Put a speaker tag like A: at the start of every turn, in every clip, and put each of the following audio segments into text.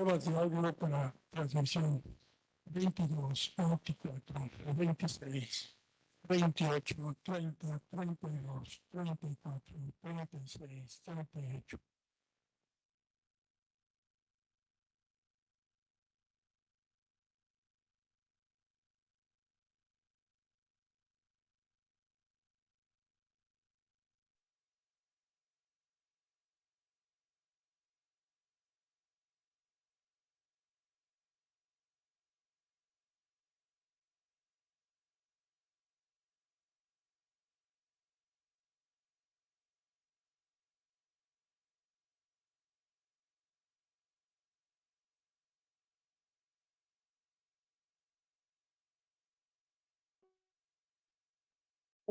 A: Pruebas de audio para transmisión 22, 24, 26, 28, 30, 32, 34, 36, 38.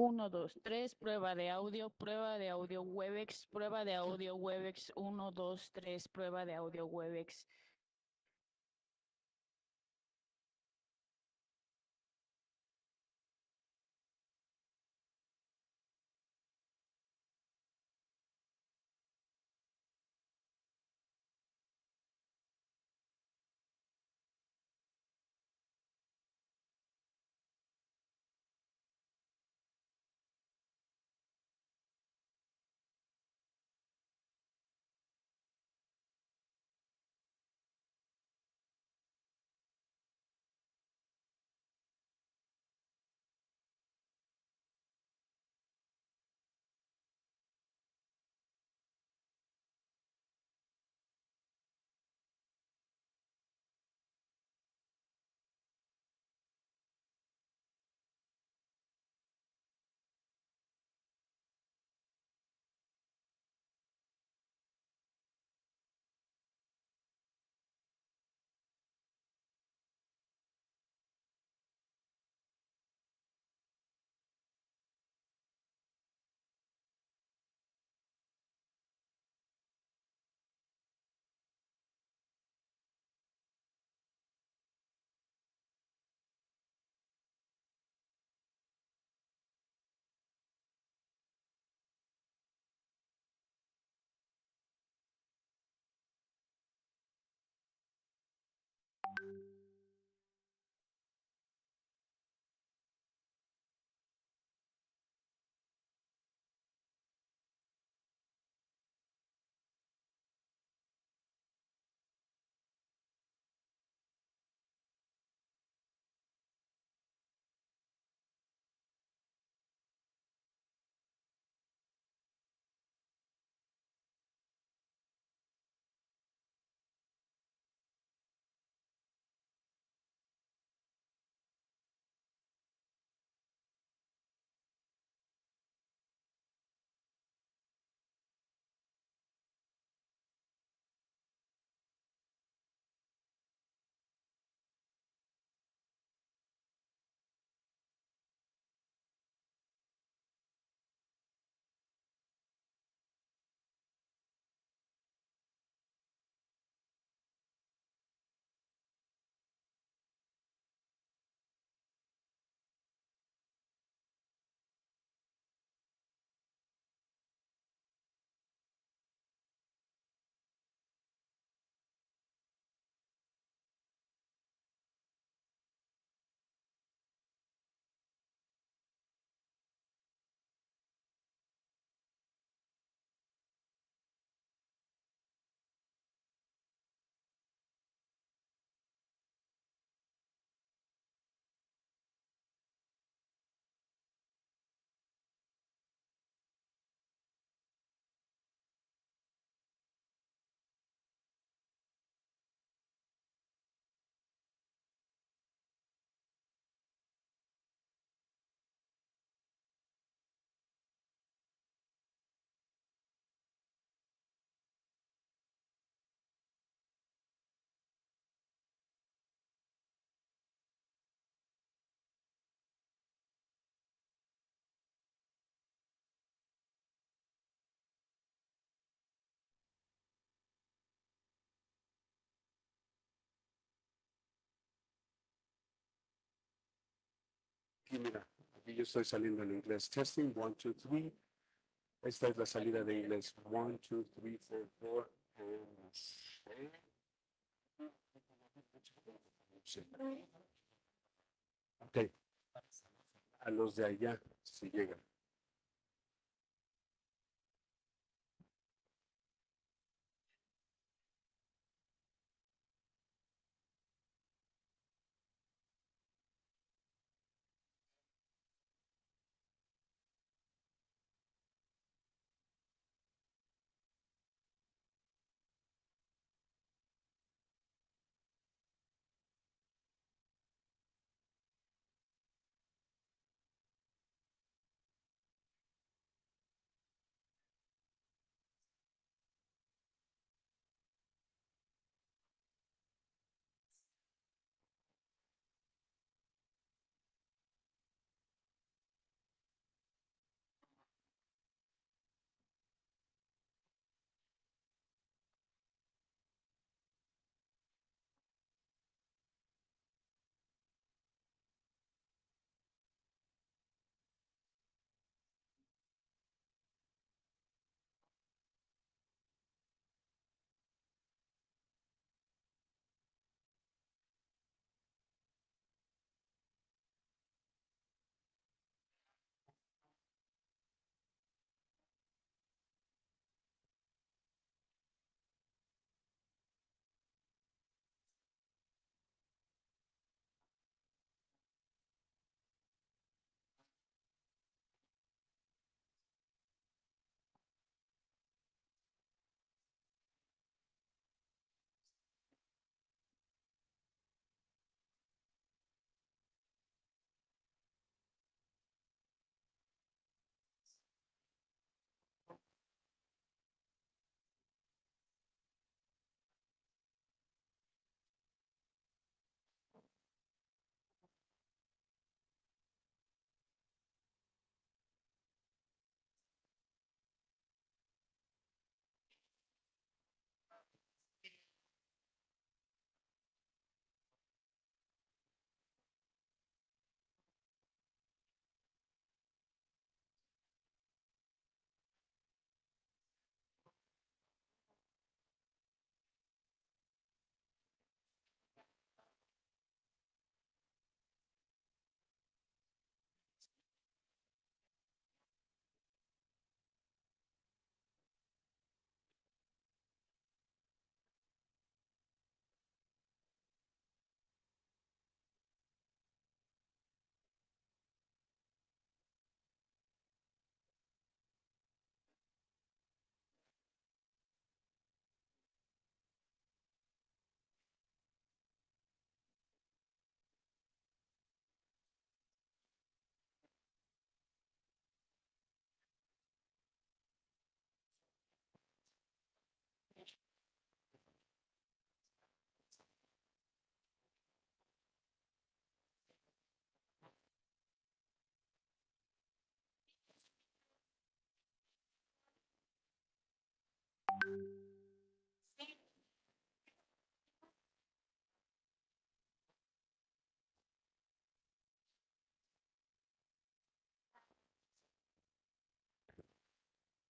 B: Uno, dos, tres, prueba de audio Webex, prueba de audio Webex, uno, dos, tres, prueba de audio Webex.
A: Aquí mira, aquí yo estoy saliendo en inglés. Testing, 1, 2, 3. Esta es la salida de inglés. 1, 2, 3, 4, 4. Sí. Ok, a los de allá, si llegan.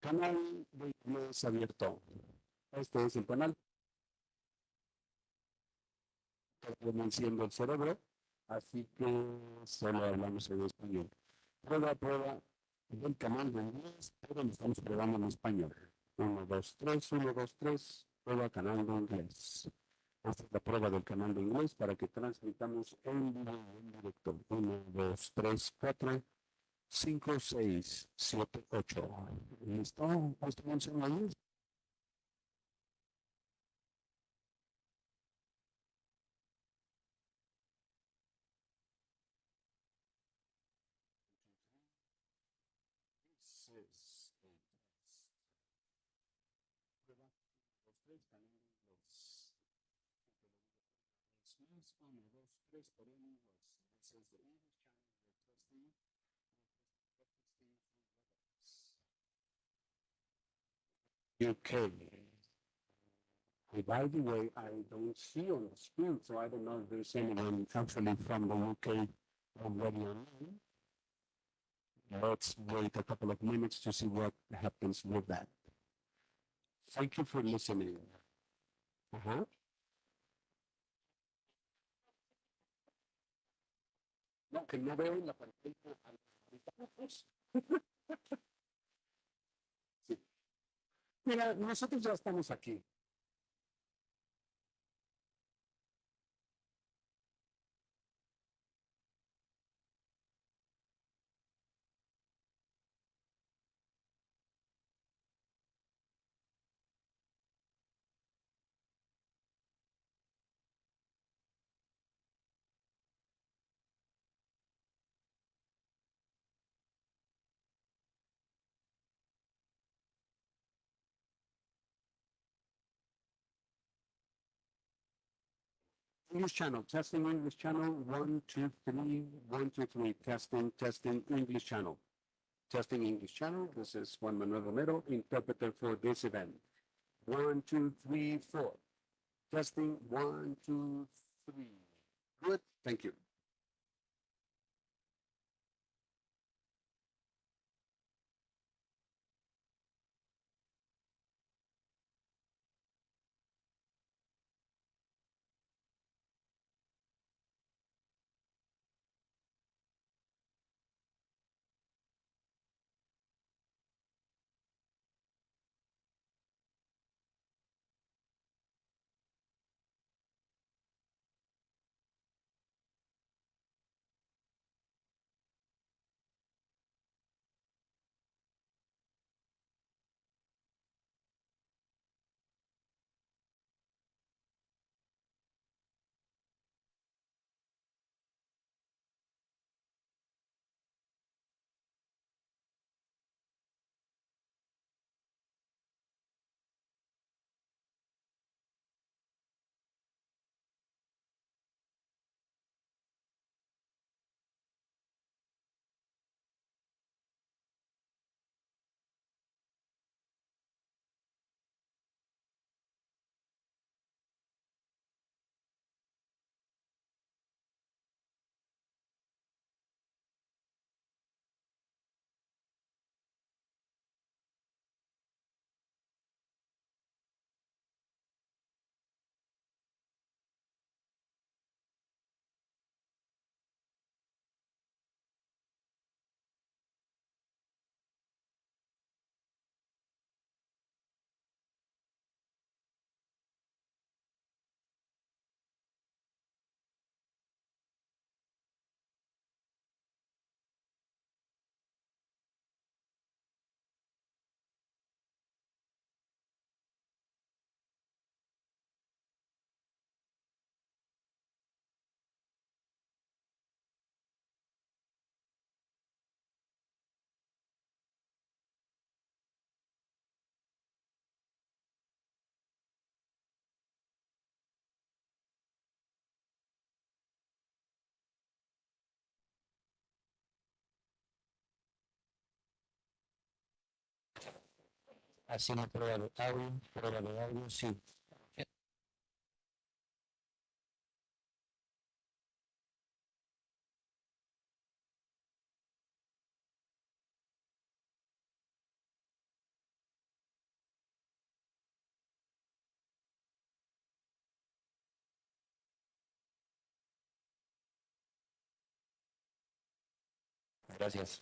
A: Canal de inglés abierto. Este es el canal que viene siendo el cerebro, así que solo hablamos en español. Prueba del canal de inglés, pero lo estamos probando en español. 1, 2, 3, 1, 2, 3, prueba canal de inglés. Esta es la prueba del canal de inglés para que transmitamos en vivo en directo. 1, 2, 3, 4, 5, 6, 7, 8. ¿Listo? ¿Estamos en la luz? Six, eight, prueba, 2, 3, canal de inglés. Más, 1, 2, 3, por en inglés. This is the English channel we're testing. UK. By the way, I don't see on the screen, so I don't know if there's anyone actually from the UK already online. Let's wait a couple of minutes to see what happens with that. Thank you for listening. Uh-huh. No, que no veo en la pantalla a los habitantes. Sí. Mira, nosotros ya estamos aquí. English channel, testing English channel, 1, 2, 3, 1, 2, 3, testing, testing English channel. Testing English channel, this is Juan Manuel Romero, interpreter for this event. 1, 2, 3, 4. Testing, 1, 2, 3. Good, thank you. Así una prueba de audio, sí. Gracias.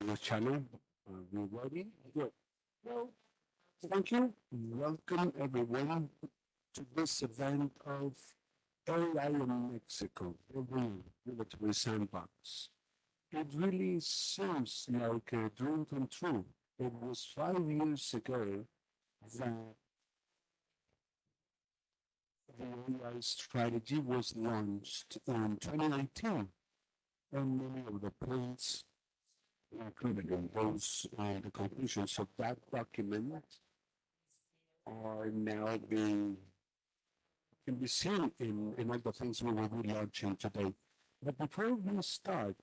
A: the channel. We ready? Good. Well, thank you. Welcome everyone to this event of AI in Mexico, the regulatory sandbox. It really seems like a dream come true. It was 5 years ago that the AI strategy was launched in 2019, and many of the points included in those the conclusions of that document are now being can be seen in all the things we will be launching today. But before we start,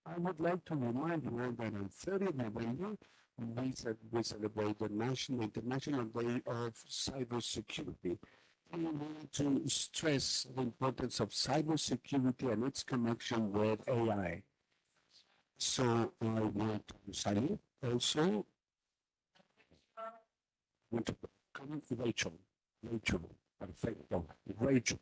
A: I would like to remind you all that on 30th November, we celebrate the International Day of Cybersecurity. We want to stress the importance of cybersecurity and its connection with AI. So I want to salute also want to welcome Rachel, perfecto, Rachel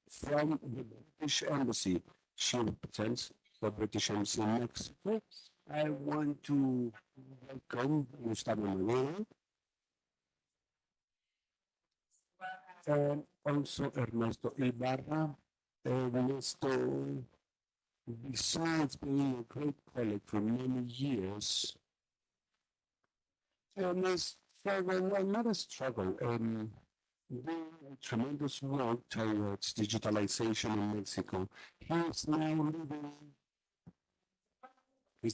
A: from the British Embassy. She represents the British Embassy in Mexico. I want to welcome Gustavo Manuel and also Ernesto Ibarra. Ernesto, besides being a great colleague for many years, and is well, not a struggle, doing tremendous work towards digitalization in Mexico. He's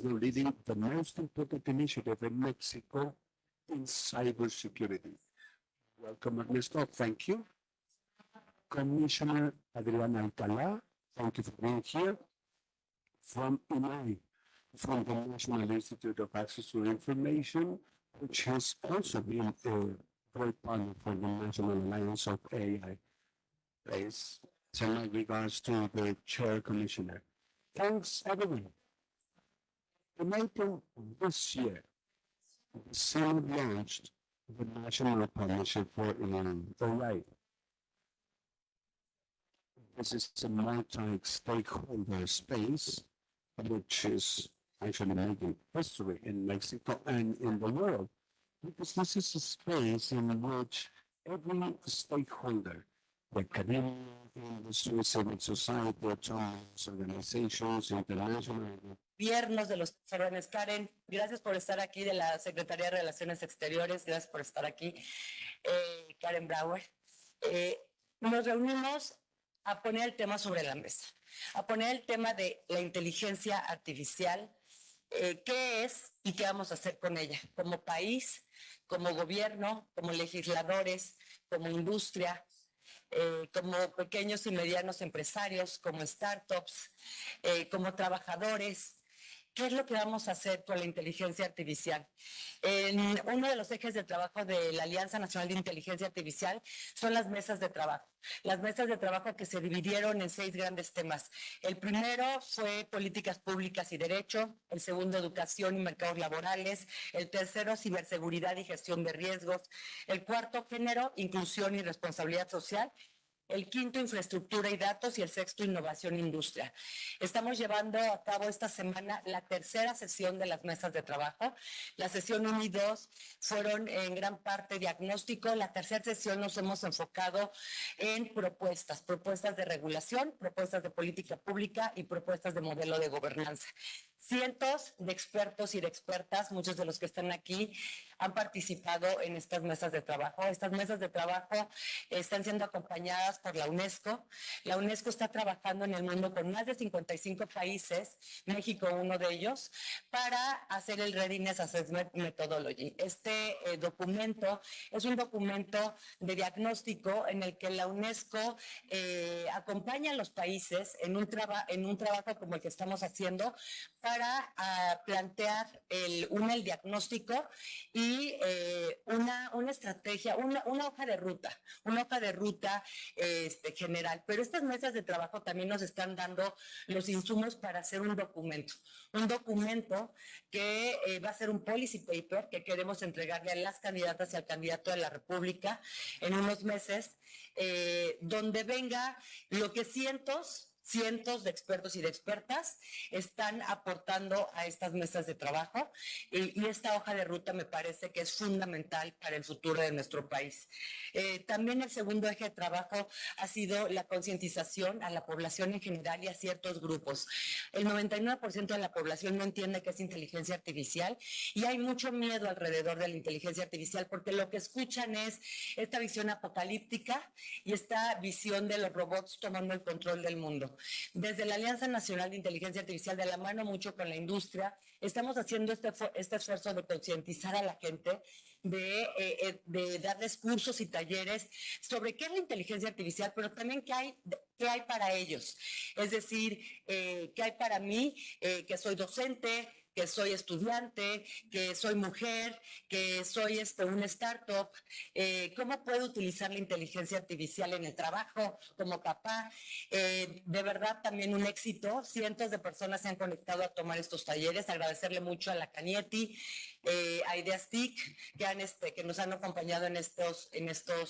A: now leading the most important initiative in Mexico in cybersecurity. Welcome, Ernesto. Thank you. Commissioner Adriana Alcalá, thank you for being here. From INAI, from the National Institute of Access to Information, which has also been a great partner for the National Alliance of AI. Please, send my regards to the Chair Commissioner. Thanks, everyone. In April this year, the Senate launched the National Partnership for AI. This is a multi-stakeholder space, which is actually making history in Mexico and in the world, because this is a space in which every stakeholder, the academia, industry, civil society, autonomous organizations, international.
C: Gobiernos de los jóvenes. Karen, gracias por estar aquí, de la Secretaría de Relaciones Exteriores, gracias por estar aquí. Karen Brauer. Nos reunimos a poner el tema sobre la mesa, a poner el tema de la inteligencia artificial, qué es y qué vamos a hacer con ella, como país, como gobierno, como legisladores, como industria, como pequeños y medianos empresarios, como startups, como trabajadores. ¿Qué es lo que vamos a hacer con la inteligencia artificial? Uno de los ejes de trabajo de la Alianza Nacional de Inteligencia Artificial son las mesas de trabajo. Las mesas de trabajo que se dividieron en 6 grandes temas. El primero fue políticas públicas y derecho. El segundo, educación y mercados laborales. El tercero, ciberseguridad y gestión de riesgos. El cuarto, género, inclusión y responsabilidad social. El quinto, infraestructura y datos, y el sexto, innovación e industria. Estamos llevando a cabo esta semana la tercera sesión de las mesas de trabajo. La sesión 1 y 2 fueron en gran parte diagnóstico. La tercera sesión nos hemos enfocado en propuestas de regulación, propuestas de política pública y propuestas de modelo de gobernanza. Cientos de expertos y de expertas, muchos de los que están aquí, han participado en estas mesas de trabajo. Estas mesas de trabajo están siendo acompañadas por la UNESCO. La UNESCO está trabajando en el mundo con más de 55 países, México uno de ellos, para hacer el Readiness Assessment Methodology. Este documento es un documento de diagnóstico en el que la UNESCO acompaña a los países en un trabajo como el que estamos haciendo para plantear el diagnóstico y una estrategia, una hoja de ruta general. Pero estas mesas de trabajo también nos están dando los insumos para hacer un documento que va a ser un policy paper que queremos entregarle a las candidatas y al candidato de la República en unos meses, donde venga lo que cientos cientos de expertos y de expertas están aportando a estas mesas de trabajo y esta hoja de ruta me parece que es fundamental para el futuro de nuestro país. También el segundo eje de trabajo ha sido la concientización a la población en general y a ciertos grupos. El 99% de la población no entiende qué es inteligencia artificial y hay mucho miedo alrededor de la inteligencia artificial porque lo que escuchan es esta visión apocalíptica y esta visión de los robots tomando el control del mundo. Desde la Alianza Nacional de Inteligencia Artificial, de la mano mucho con la industria, estamos haciendo este esfuerzo de concientizar a la gente, de darles cursos y talleres sobre qué es la inteligencia artificial, pero también qué hay para ellos. Es decir, qué hay para mí, que soy docente, que soy estudiante, que soy mujer, que soy una startup, cómo puedo utilizar la inteligencia artificial en el trabajo como papá. De verdad, también un éxito. Cientos de personas se han conectado a tomar estos talleres. Agradecerle mucho a la Canietti, a Ideas TIC, que nos han acompañado en estos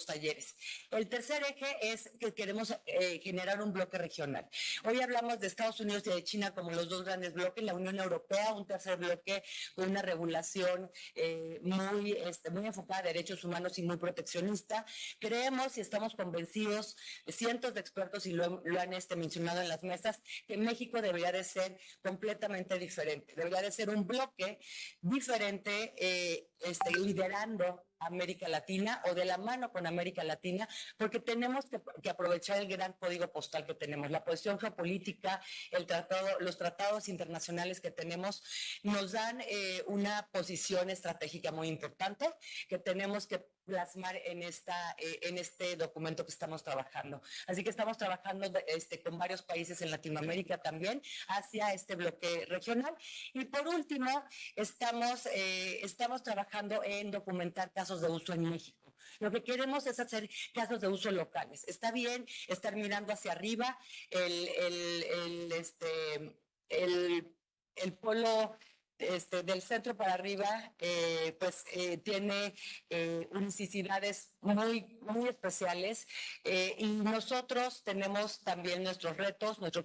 C: talleres. El tercer eje es que queremos generar un bloque regional. Hoy hablamos de Estados Unidos y de China como los dos grandes bloques, la Unión Europea, un tercer bloque con una regulación muy enfocada a derechos humanos y muy proteccionista. Creemos y estamos convencidos, cientos de expertos y lo han mencionado en las mesas, que México debería de ser completamente diferente, debería de ser un bloque diferente, liderando América Latina o de la mano con América Latina, porque tenemos que aprovechar el gran código postal que tenemos, la posición geopolítica, los tratados internacionales que tenemos, nos dan una posición estratégica muy importante que tenemos que plasmar en este documento que estamos trabajando. Así que estamos trabajando con varios países en Latinoamérica también hacia este bloque regional. Y por último, estamos trabajando en documentar casos de uso en México. Lo que queremos es hacer casos de uso locales. Está bien estar mirando hacia arriba el polo del centro para arriba, tiene unicidades muy, muy especiales, y nosotros tenemos también nuestros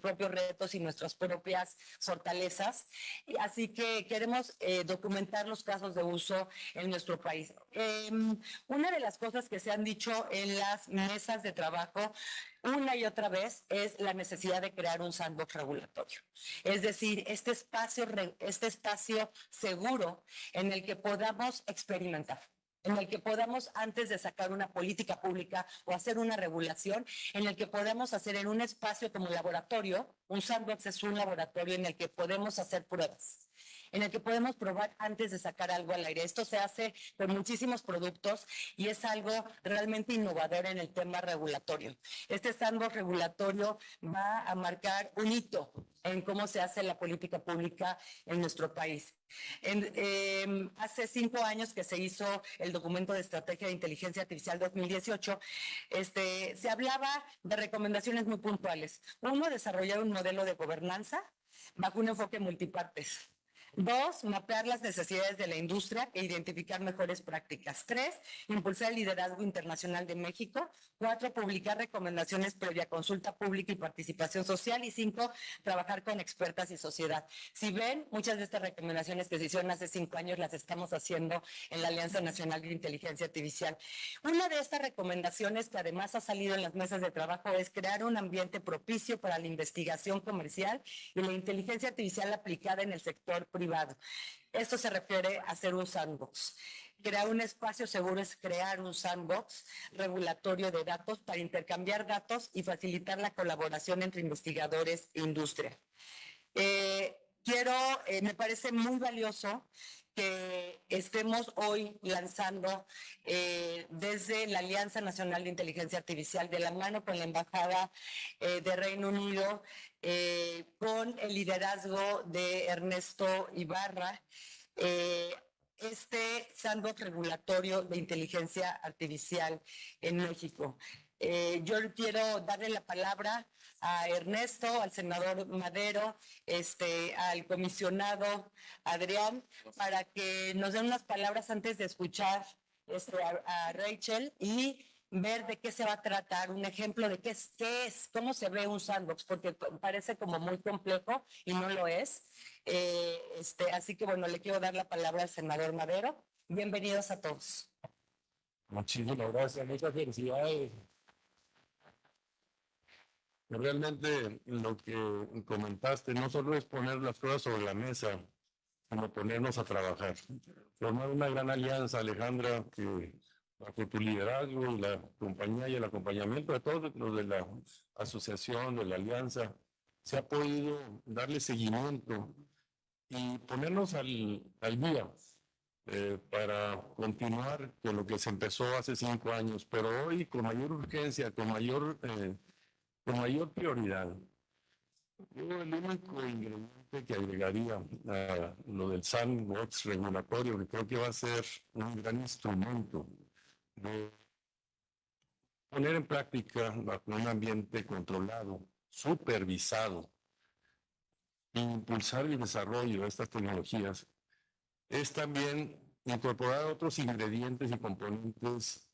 C: propios retos y nuestras propias fortalezas, y así que queremos documentar los casos de uso en nuestro país. Una de las cosas que se han dicho en las mesas de trabajo una y otra vez es la necesidad de crear un sandbox regulatorio. Es decir, este espacio seguro en el que podamos experimentar, en el que podamos, antes de sacar una política pública o hacer una regulación, en el que podamos hacer en un espacio como laboratorio. Un sandbox es un laboratorio en el que podemos hacer pruebas, en el que podemos probar antes de sacar algo al aire. Esto se hace con muchísimos productos y es algo realmente innovador en el tema regulatorio. Este sandbox regulatorio va a marcar un hito en cómo se hace la política pública en nuestro país. Hace 5 años que se hizo el documento de estrategia de inteligencia artificial 2018, se hablaba de recomendaciones muy puntuales. 1, desarrollar un modelo de gobernanza bajo un enfoque multipartes. 2, mapear las necesidades de la industria e identificar mejores prácticas. 3, impulsar el liderazgo internacional de México. 4, publicar recomendaciones previa consulta pública y participación social. Y 5, trabajar con expertas y sociedad. Si ven, muchas de estas recomendaciones que se hicieron hace 5 años las estamos haciendo en la Alianza Nacional de Inteligencia Artificial. Una de estas recomendaciones que además ha salido en las mesas de trabajo es crear un ambiente propicio para la investigación comercial y la inteligencia artificial aplicada en el sector privado. Esto se refiere a hacer un sandbox. Crear un espacio seguro es crear un sandbox regulatorio de datos para intercambiar datos y facilitar la colaboración entre investigadores e industria. Me parece muy valioso que estemos hoy lanzando desde la Alianza Nacional de Inteligencia Artificial, de la mano con la Embajada de Reino Unido, con el liderazgo de Ernesto Ibarra, este sandbox regulatorio de inteligencia artificial en México. Yo quiero darle la palabra a Ernesto, al senador Madero, al comisionado Adrián, para que nos den unas palabras antes de escuchar a Rachel y ver de qué se va a tratar, un ejemplo de qué es, cómo se ve un sandbox, porque parece como muy complejo y no lo es. Así que bueno, le quiero dar la palabra al senador Madero. Bienvenidos a todos.
A: Muchísimas gracias, muchas felicidades. Realmente lo que comentaste no solo es poner las cosas sobre la mesa, sino ponernos a trabajar. Formar una gran alianza, Alejandra, que bajo tu liderazgo y la compañía y el acompañamiento de todos los de la asociación, de la alianza, se ha podido darle seguimiento y ponernos al día para continuar con lo que se empezó hace 5 años, pero hoy con mayor urgencia, con mayor prioridad. Yo el único ingrediente que agregaría a lo del sandbox regulatorio, que creo que va a ser un gran instrumento de poner en práctica bajo un ambiente controlado, supervisado, e impulsar el desarrollo de estas tecnologías, es también incorporar otros ingredientes y componentes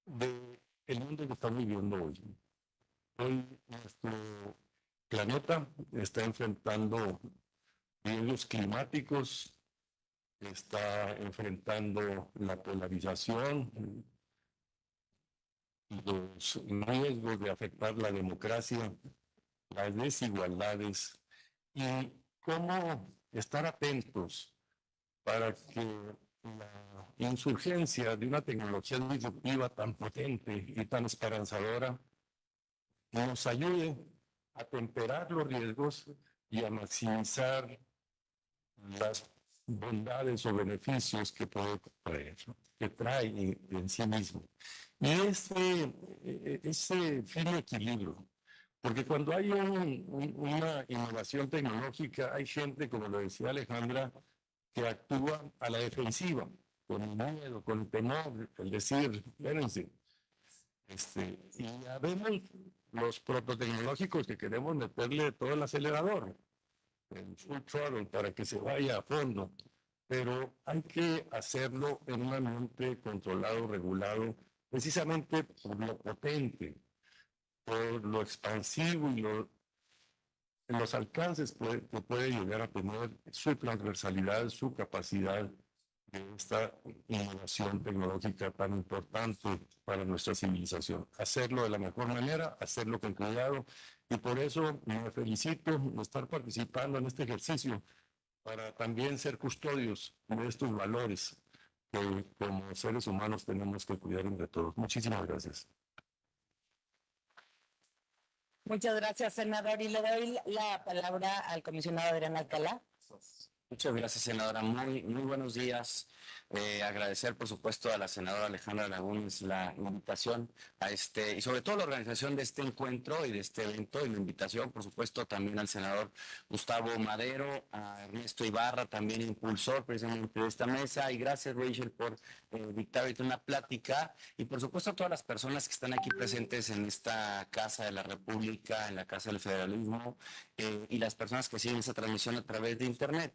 A: del mundo que estamos viviendo hoy. Hoy nuestro planeta está enfrentando riesgos climáticos, está enfrentando la polarización, los riesgos de afectar la democracia, las desigualdades y cómo estar atentos para que la insurgencia de una tecnología disruptiva tan potente y tan esperanzadora nos ayude a temperar los riesgos y a maximizar las bondades o beneficios que puede traer, que trae en sí mismo. Y ese fino equilibrio, porque cuando hay una innovación tecnológica, hay gente, como lo decía Alejandra, que actúa a la defensiva, con el miedo, con el temor, el decir, espérense. Y ya vemos los prototecnológicos que queremos meterle todo el acelerador, el full throttle, para que se vaya a fondo. Pero hay que hacerlo en un ambiente controlado, regulado, precisamente por lo potente, por lo expansivo y los alcances que puede llegar a tener su transversalidad, su capacidad de esta innovación tecnológica tan importante para nuestra civilización. Hacerlo de la mejor manera, hacerlo con cuidado, y por eso me felicito de estar participando en este ejercicio para también ser custodios de estos valores que como seres humanos tenemos que cuidar entre todos. Muchísimas gracias.
C: Muchas gracias, senador. Y le doy la palabra al comisionado Adrián Alcalá.
D: Muchas gracias, senadora. Muy buenos días. Agradecer, por supuesto, a la senadora Alejandra Lagunes la invitación a y sobre todo la organización de este encuentro y de este evento, y la invitación, por supuesto, también al senador Gustavo Madero, a Ernesto Ibarra, también impulsor precisamente de esta mesa, y gracias, Rachel, por dictar ahorita una plática, y por supuesto a todas las personas que están aquí presentes en esta Casa de la República, en la Casa del Federalismo, y las personas que siguen esta transmisión a través de Internet.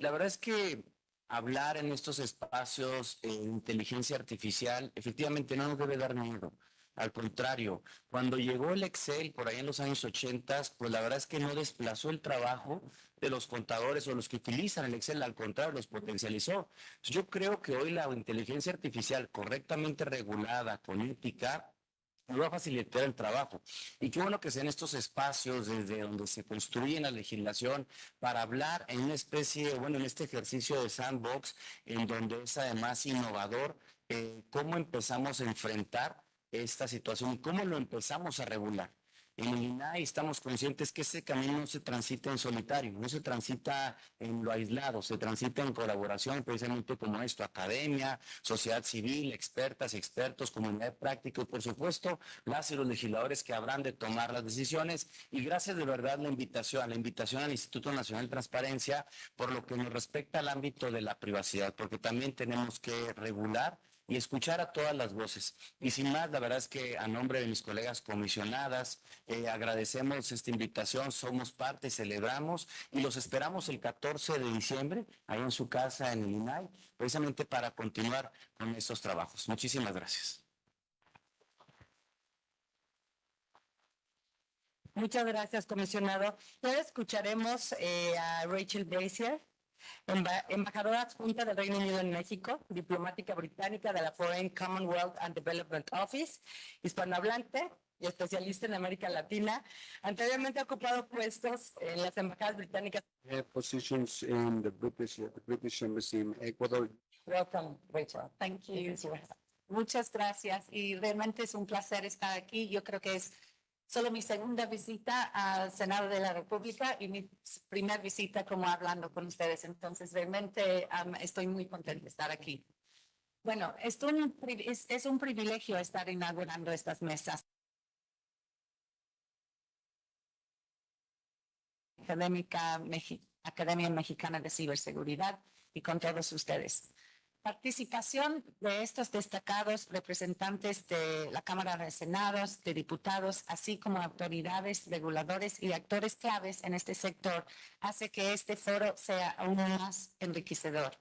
D: La verdad es que hablar en estos espacios de inteligencia artificial efectivamente no nos debe dar miedo. Al contrario, cuando llegó el Excel por ahí en los años 80, pues la verdad es que no desplazó el trabajo de los contadores o los que utilizan el Excel, al contrario, los potencializó. Yo creo que hoy la inteligencia artificial correctamente regulada, con ética, nos va a facilitar el trabajo. Y qué bueno que sean estos espacios desde donde se construye la legislación para hablar en una especie, bueno, en este ejercicio de sandbox, en donde es además innovador, cómo empezamos a enfrentar esta situación y cómo lo empezamos a regular. En el INAI estamos conscientes que ese camino no se transita en solitario, no se transita en lo aislado, se transita en colaboración, precisamente como esto, academia, sociedad civil, expertas, expertos, comunidad de práctica y por supuesto las y los legisladores que habrán de tomar las decisiones. Y gracias de verdad a la invitación al Instituto Nacional de Transparencia por lo que nos respecta al ámbito de la privacidad, porque también tenemos que regular y escuchar a todas las voces. Y sin más, la verdad es que a nombre de mis colegas comisionadas, agradecemos esta invitación, somos parte, celebramos y los esperamos el 14 de diciembre, ahí en su casa en el INAI, precisamente para continuar con estos trabajos. Muchísimas gracias.
C: Muchas gracias, comisionado. Ya escucharemos a Rachel Brazier, embajadora adjunta del Reino Unido en México, diplomática británica de la Foreign Commonwealth and Development Office, hispanohablante y especialista en América Latina. Anteriormente ha ocupado puestos en las embajadas británicas.
A: Positions in the British Embassy in Ecuador.
C: Welcome, Rachel.
E: Thank you. Muchas gracias y realmente es un placer estar aquí. Yo creo que es solo mi segunda visita al Senado de la República y mi primera visita como hablando con ustedes. Entonces realmente estoy muy contenta de estar aquí. Bueno, es un privilegio estar inaugurando estas mesas. Academia Mexicana de Ciberseguridad y con todos ustedes. Participación de estos destacados representantes de la Cámara de Senados, de diputados, así como autoridades, reguladores y actores claves en este sector, hace que este foro sea aún más enriquecedor.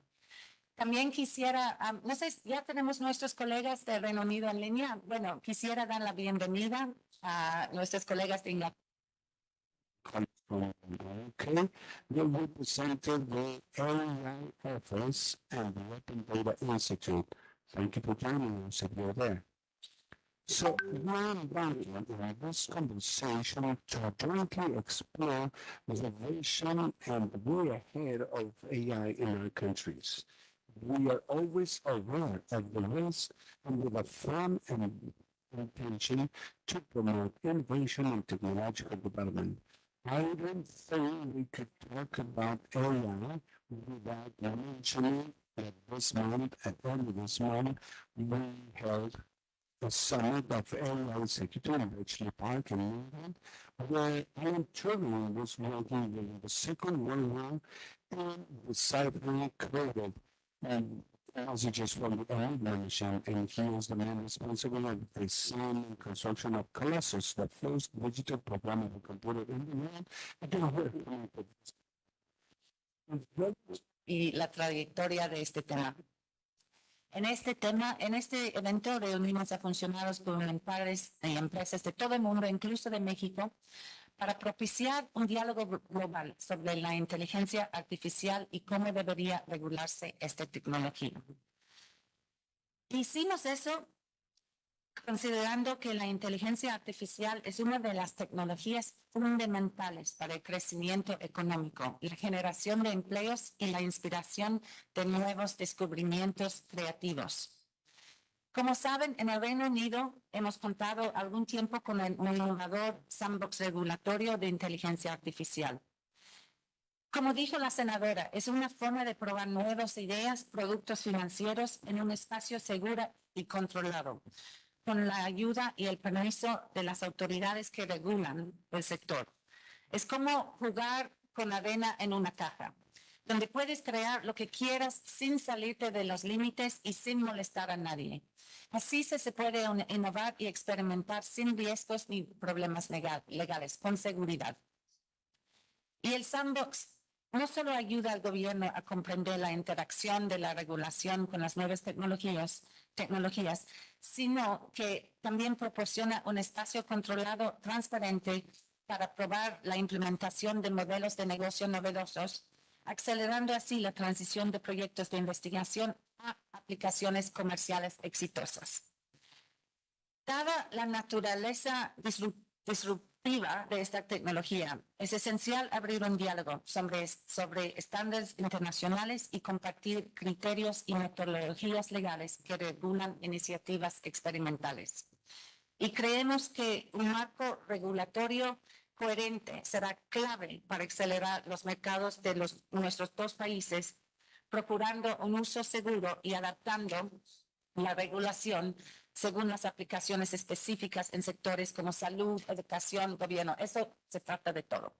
E: También quisiera, no sé, ya tenemos nuestros colegas del Reino Unido en línea. Bueno, quisiera dar la bienvenida a nuestros colegas de Inglaterra.
A: Okay, they represented the AI Office and the Open Data Institute. Thank you for joining us if you're there. So we're invited in this conversation to jointly explore the vision and way ahead of AI in our countries. We are always aware of the risks and with a firm and intention to promote innovation and technological development. I don't think we could talk about AI without mentioning that early this month, we held a summit of AI executive in Bletchley Park in England, where Alan Turing was working with the Second World War and deciphering coded messages from the AI machine, and he was the man responsible for the design and construction of Colossus, the first digital programmable computer in the world.
E: Y la trayectoria de este tema. En este evento reunimos a funcionarios gubernamentales y empresas de todo el mundo, incluso de México, para propiciar un diálogo global sobre la inteligencia artificial y cómo debería regularse esta tecnología. Hicimos eso considerando que la inteligencia artificial es una de las tecnologías fundamentales para el crecimiento económico, la generación de empleos y la inspiración de nuevos descubrimientos creativos. Como saben, en el Reino Unido hemos contado algún tiempo con el innovador sandbox regulatorio de inteligencia artificial. Como dijo la senadora, es una forma de probar nuevas ideas, productos financieros en un espacio seguro y controlado, con la ayuda y el permiso de las autoridades que regulan el sector. Es como jugar con arena en una caja, donde puedes crear lo que quieras sin salirte de los límites y sin molestar a nadie. Así se puede innovar y experimentar sin riesgos ni problemas legales, con seguridad. Y el sandbox no solo ayuda al gobierno a comprender la interacción de la regulación con las nuevas tecnologías, sino que también proporciona un espacio controlado, transparente, para probar la implementación de modelos de negocio novedosos, acelerando así la transición de proyectos de investigación a aplicaciones comerciales exitosas. Dada la naturaleza disruptiva de esta tecnología, es esencial abrir un diálogo sobre estándares internacionales y compartir criterios y metodologías legales que regulan iniciativas experimentales. Y creemos que un marco regulatorio coherente será clave para acelerar los mercados de nuestros dos países, procurando un uso seguro y adaptando la regulación según las aplicaciones específicas en sectores como salud, educación, gobierno. Eso se trata de todo.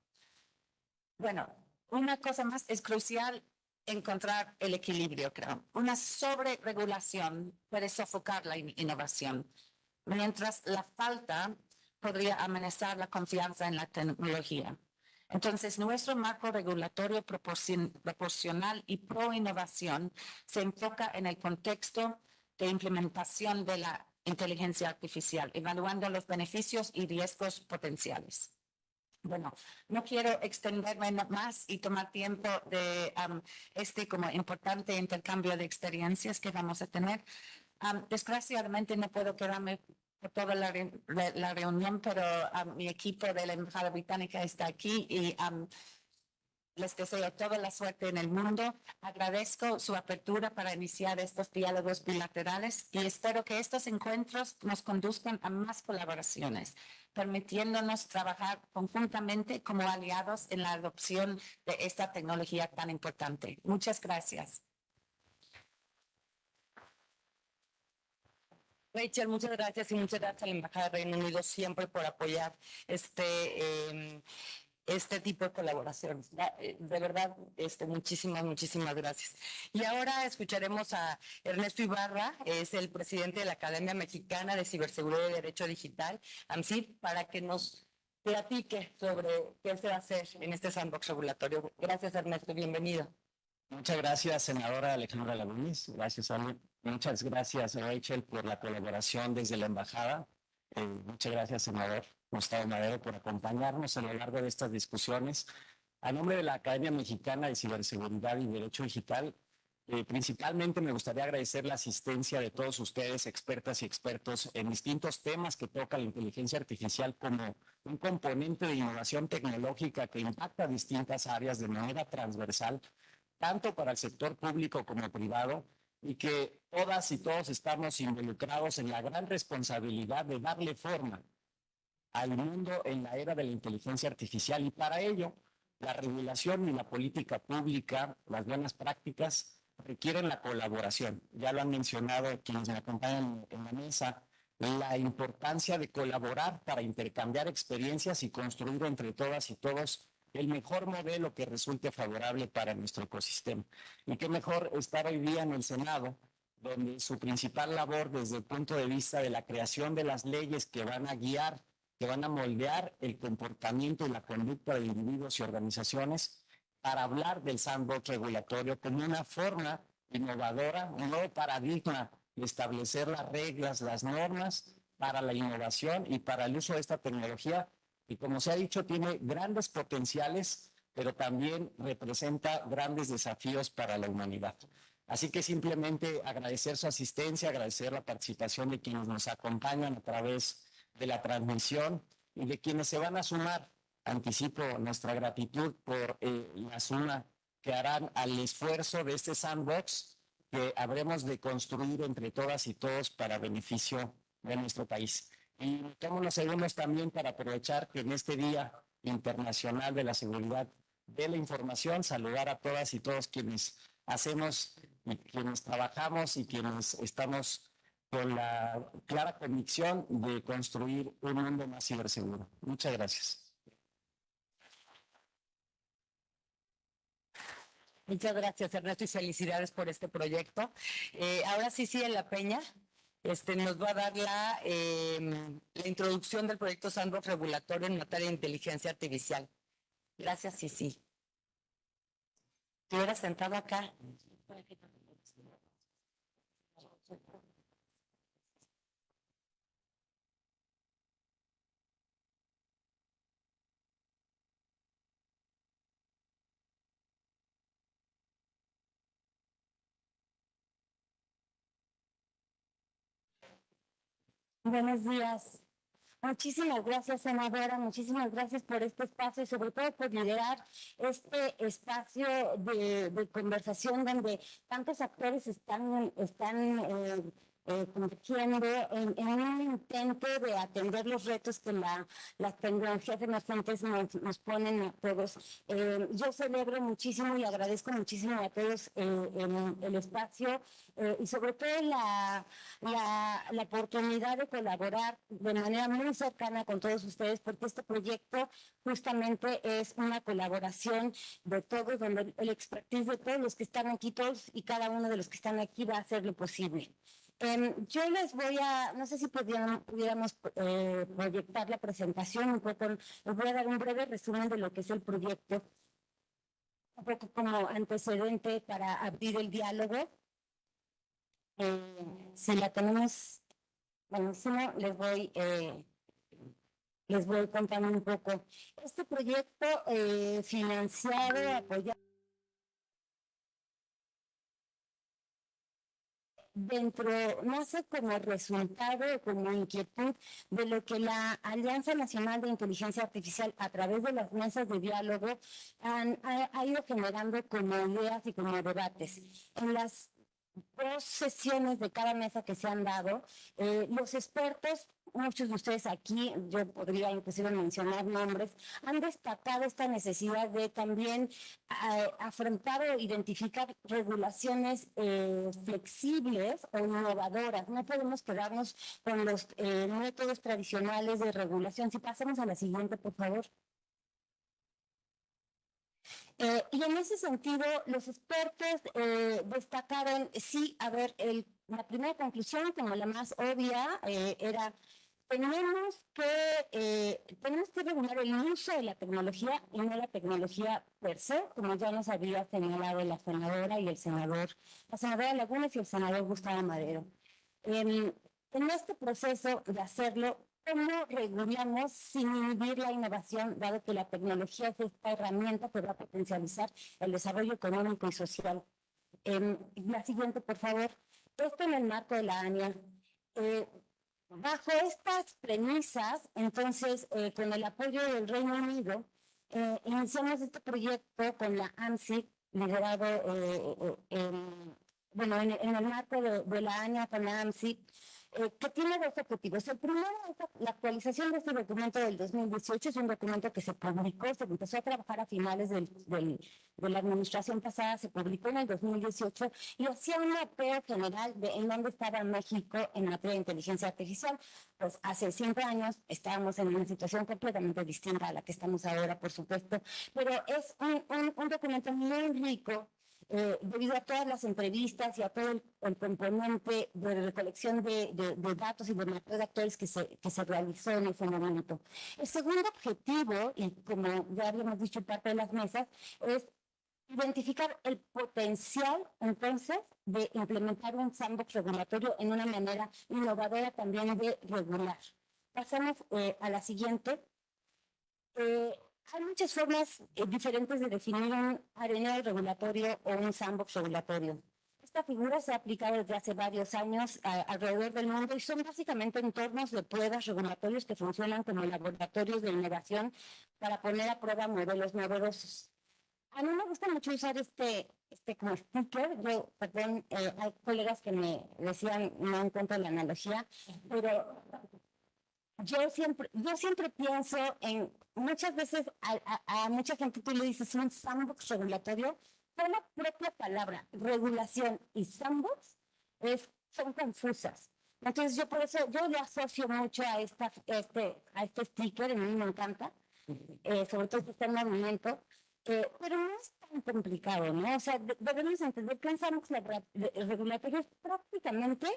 E: Bueno, una cosa más es crucial encontrar el equilibrio, creo. Una sobreregulación puede sofocar la innovación, mientras la falta podría amenazar la confianza en la tecnología. Entonces, nuestro marco regulatorio proporcional y pro innovación se enfoca en el contexto de implementación de la inteligencia artificial, evaluando los beneficios y riesgos potenciales. Bueno, no quiero extenderme más y tomar tiempo de este como importante intercambio de experiencias que vamos a tener. Desgraciadamente no puedo quedarme por toda la reunión, pero mi equipo de la Embajada Británica está aquí y les deseo toda la suerte en el mundo. Agradezco su apertura para iniciar estos diálogos bilaterales y espero que estos encuentros nos conduzcan a más colaboraciones, permitiéndonos trabajar conjuntamente como aliados en la adopción de esta tecnología tan importante. Muchas gracias.
C: Rachel, muchas gracias y muchas gracias a la Embajada de Reino Unido siempre por apoyar este tipo de colaboraciones. De verdad, muchísimas gracias. Y ahora escucharemos a Ernesto Ibarra, es el presidente de la Academia Mexicana de Ciberseguridad y Derecho Digital, AMCID, para que nos platique sobre qué se va a hacer en este sandbox regulatorio. Gracias, Ernesto, bienvenido.
F: Muchas gracias, senadora Alejandra Lagunes. Gracias, Ale. Muchas gracias, Rachel, por la colaboración desde la embajada. Muchas gracias, senador Gustavo Madero, por acompañarnos a lo largo de estas discusiones. A nombre de la Academia Mexicana de Ciberseguridad y Derecho Digital, principalmente me gustaría agradecer la asistencia de todos ustedes, expertas y expertos, en distintos temas que toca la inteligencia artificial como un componente de innovación tecnológica que impacta distintas áreas de manera transversal, tanto para el sector público como privado, y que todas y todos estamos involucrados en la gran responsabilidad de darle forma al mundo en la era de la inteligencia artificial. Y para ello, la regulación y la política pública, las buenas prácticas, requieren la colaboración. Ya lo han mencionado quienes me acompañan en la mesa, la importancia de colaborar para intercambiar experiencias y construir entre todas y todos el mejor modelo que resulte favorable para nuestro ecosistema. Y qué mejor estar hoy día en el Senado, donde su principal labor desde el punto de vista de la creación de las leyes que van a guiar, que van a moldear el comportamiento y la conducta de individuos y organizaciones, para hablar del sandbox regulatorio como una forma innovadora, un nuevo paradigma de establecer las reglas, las normas para la innovación y para el uso de esta tecnología, y como se ha dicho, tiene grandes potenciales, pero también representa grandes desafíos para la humanidad. Así que simplemente agradecer su asistencia, agradecer la participación de quienes nos acompañan a través de la transmisión y de quienes se van a sumar. Anticipo nuestra gratitud por la suma que harán al esfuerzo de este sandbox que habremos de construir entre todas y todos para beneficio de nuestro país. Y tomo unos segundos también para aprovechar que en este Día Internacional de la Seguridad de la Información, saludar a todas y todos quienes hacemos y quienes trabajamos y quienes estamos con la clara convicción de construir un mundo más ciberseguro. Muchas gracias.
C: Muchas gracias, Ernesto, y felicidades por este proyecto. Ahora sí, La Peña nos va a dar la introducción del proyecto Sandbox Regulatorio en materia de inteligencia artificial. Gracias, Cici. ¿Te hubieras sentado acá?
G: Buenos días. Muchísimas gracias, senadora. Muchísimas gracias por este espacio y sobre todo por liderar este espacio de conversación donde tantos actores están convergiendo en un intento de atender los retos que las tecnologías emergentes nos ponen a todos. Yo celebro muchísimo y agradezco muchísimo a todos el espacio y sobre todo la oportunidad de colaborar de manera muy cercana con todos ustedes, porque este proyecto justamente es una colaboración de todos, donde el expertise de todos los que están aquí, todos y cada uno de los que están aquí va a hacer lo posible. Yo les voy a, no sé si pudiéramos proyectar la presentación un poco, les voy a dar un breve resumen de lo que es el proyecto, un poco como antecedente para abrir el diálogo. Si la tenemos, bueno, si no, les voy les voy contando un poco. Este proyecto financiado, apoyado nace como resultado, como inquietud de lo que la Alianza Nacional de Inteligencia Artificial, a través de las mesas de diálogo, ha ido generando como ideas y como debates. En las 2 sesiones de cada mesa que se han dado, los expertos, muchos de ustedes aquí, yo podría inclusive mencionar nombres, han destacado esta necesidad de también afrontar o identificar regulaciones flexibles o innovadoras. No podemos quedarnos con los métodos tradicionales de regulación. Si pasamos a la siguiente, por favor. Y en ese sentido, los expertos destacaron, sí, a ver, la primera conclusión, como la más obvia, era tenemos que regular el uso de la tecnología y no la tecnología per se, como ya nos había señalado la senadora la senadora Lagunes y el senador Gustavo Madero. En este proceso de hacerlo, ¿cómo regulamos sin inhibir la innovación, dado que la tecnología es esta herramienta que va a potencializar el desarrollo económico y social? La siguiente, por favor. Esto en el marco de la ANIA. Bajo estas premisas, entonces, con el apoyo del Reino Unido, iniciamos este proyecto con la ANSI, liderado en el marco de la ANIA con la ANSI, que tiene 2 objetivos. El primero es la actualización de este documento del 2018, es un documento que se publicó, se empezó a trabajar a finales de la administración pasada, se publicó en el 2018 y hacía un mapeo general de en dónde estaba México en materia de inteligencia artificial. Pues hace 5 años estábamos en una situación completamente distinta a la que estamos ahora, por supuesto, pero es un documento muy rico, debido a todas las entrevistas y a todo el componente de recolección de datos y de mapeo de actores que se realizó en ese momento. El segundo objetivo, y como ya habíamos dicho en parte de las mesas, es identificar el potencial, entonces, de implementar un sandbox regulatorio en una manera innovadora también de regular. Pasamos a la siguiente. Hay muchas formas diferentes de definir un arenero regulatorio o un sandbox regulatorio. Esta figura se ha aplicado desde hace varios años alrededor del mundo y son básicamente entornos de pruebas regulatorios que funcionan como laboratorios de innovación para poner a prueba modelos novedosos. A mí me gusta mucho usar este como sticker. Perdón, hay colegas que me decían, no encuentro la analogía, pero yo siempre pienso en, muchas veces a mucha gente tú le dices un sandbox regulatorio, pero la propia palabra regulación y sandbox son confusas. Entonces yo por eso, yo le asocio mucho a este sticker, a mí me encanta, sobre todo si está en movimiento, pero no es tan complicado, ¿no? O sea, debemos entender que un sandbox regulatorio es prácticamente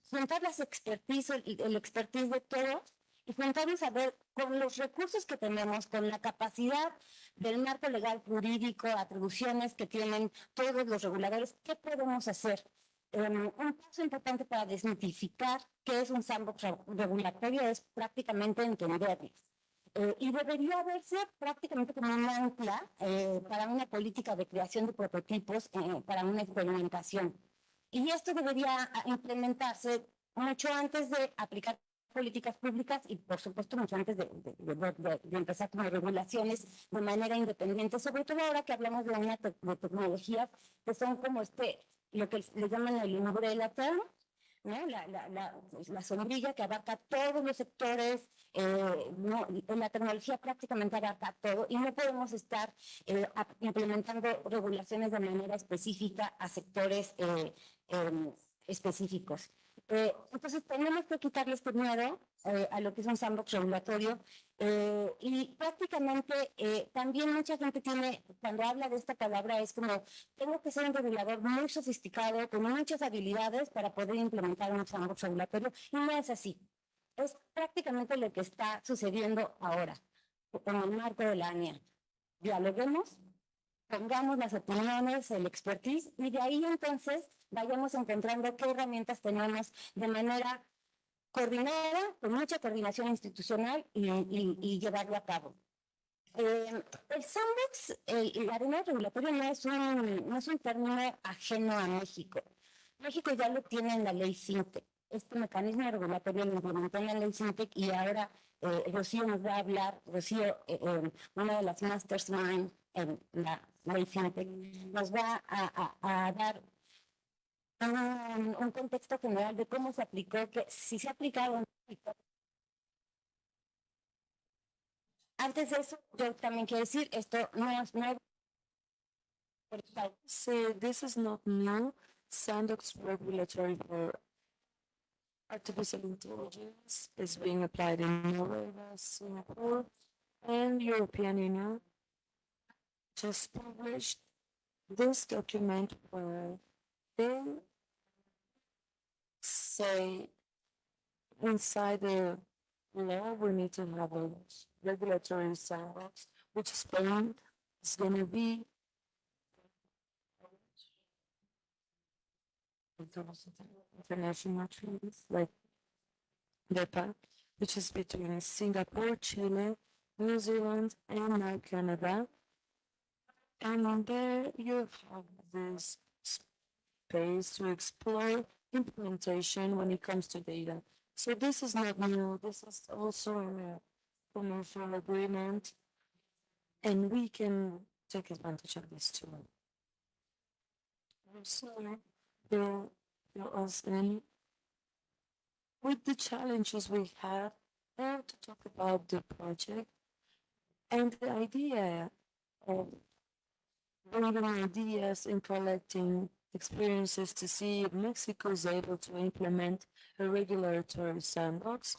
G: juntar las expertise, el expertise de todos y juntarnos a ver con los recursos que tenemos, con la capacidad del marco legal jurídico, atribuciones que tienen todos los reguladores, ¿qué podemos hacer? Un paso importante para desmitificar qué es un sandbox regulatorio es prácticamente entenderlo. Y debería verse prácticamente como un ancla para una política de creación de prototipos, para una experimentación. Y esto debería implementarse mucho antes de aplicar políticas públicas y, por supuesto, mucho antes de empezar con regulaciones de manera independiente, sobre todo ahora que hablamos de tecnologías que son como lo que le llaman el umbrella term, ¿no? La sombrilla que abarca todos los sectores, la tecnología prácticamente abarca todo y no podemos estar implementando regulaciones de manera específica a sectores específicos. Entonces tenemos que quitarle este miedo a lo que es un sandbox regulatorio y prácticamente también mucha gente cuando habla de esta palabra es como, tengo que ser un regulador muy sofisticado, con muchas habilidades para poder implementar un sandbox regulatorio y no es así. Es prácticamente lo que está sucediendo ahora en el marco de la ANIA. Dialoguemos, pongamos las opiniones, el expertise y de ahí entonces vayamos encontrando qué herramientas tenemos de manera coordinada, con mucha coordinación institucional y llevarlo a cabo. El sandbox, el arena regulatorio no es un término ajeno a México. México ya lo tiene en la ley FinTech. Este mecanismo regulatorio lo implementó en la ley FinTech y ahora Rocío nos va a hablar, Rocío, una de las mastermind en la ley FinTech, nos va a dar un contexto general de cómo se aplicó, que si se ha aplicado o no se ha aplicado. Antes de eso, yo también quiero decir, esto no es nuevo.
H: So this is not new. Sandbox regulatory for artificial intelligence is being applied in Norway, Singapore, and European Union. Just published this document where they say inside the law we need to have a regulatory sandbox, which Spain is going to be international treaties like DEPA, which is between Singapore, Chile, New Zealand, and now Canada. And there you have this space to explore implementation when it comes to data. So this is not new. This is also a commercial agreement, and we can take advantage of this too. So fill us in with the challenges we have and to talk about the project and the idea of bringing ideas and collecting experiences to see if Mexico is able to implement a regulatory sandbox.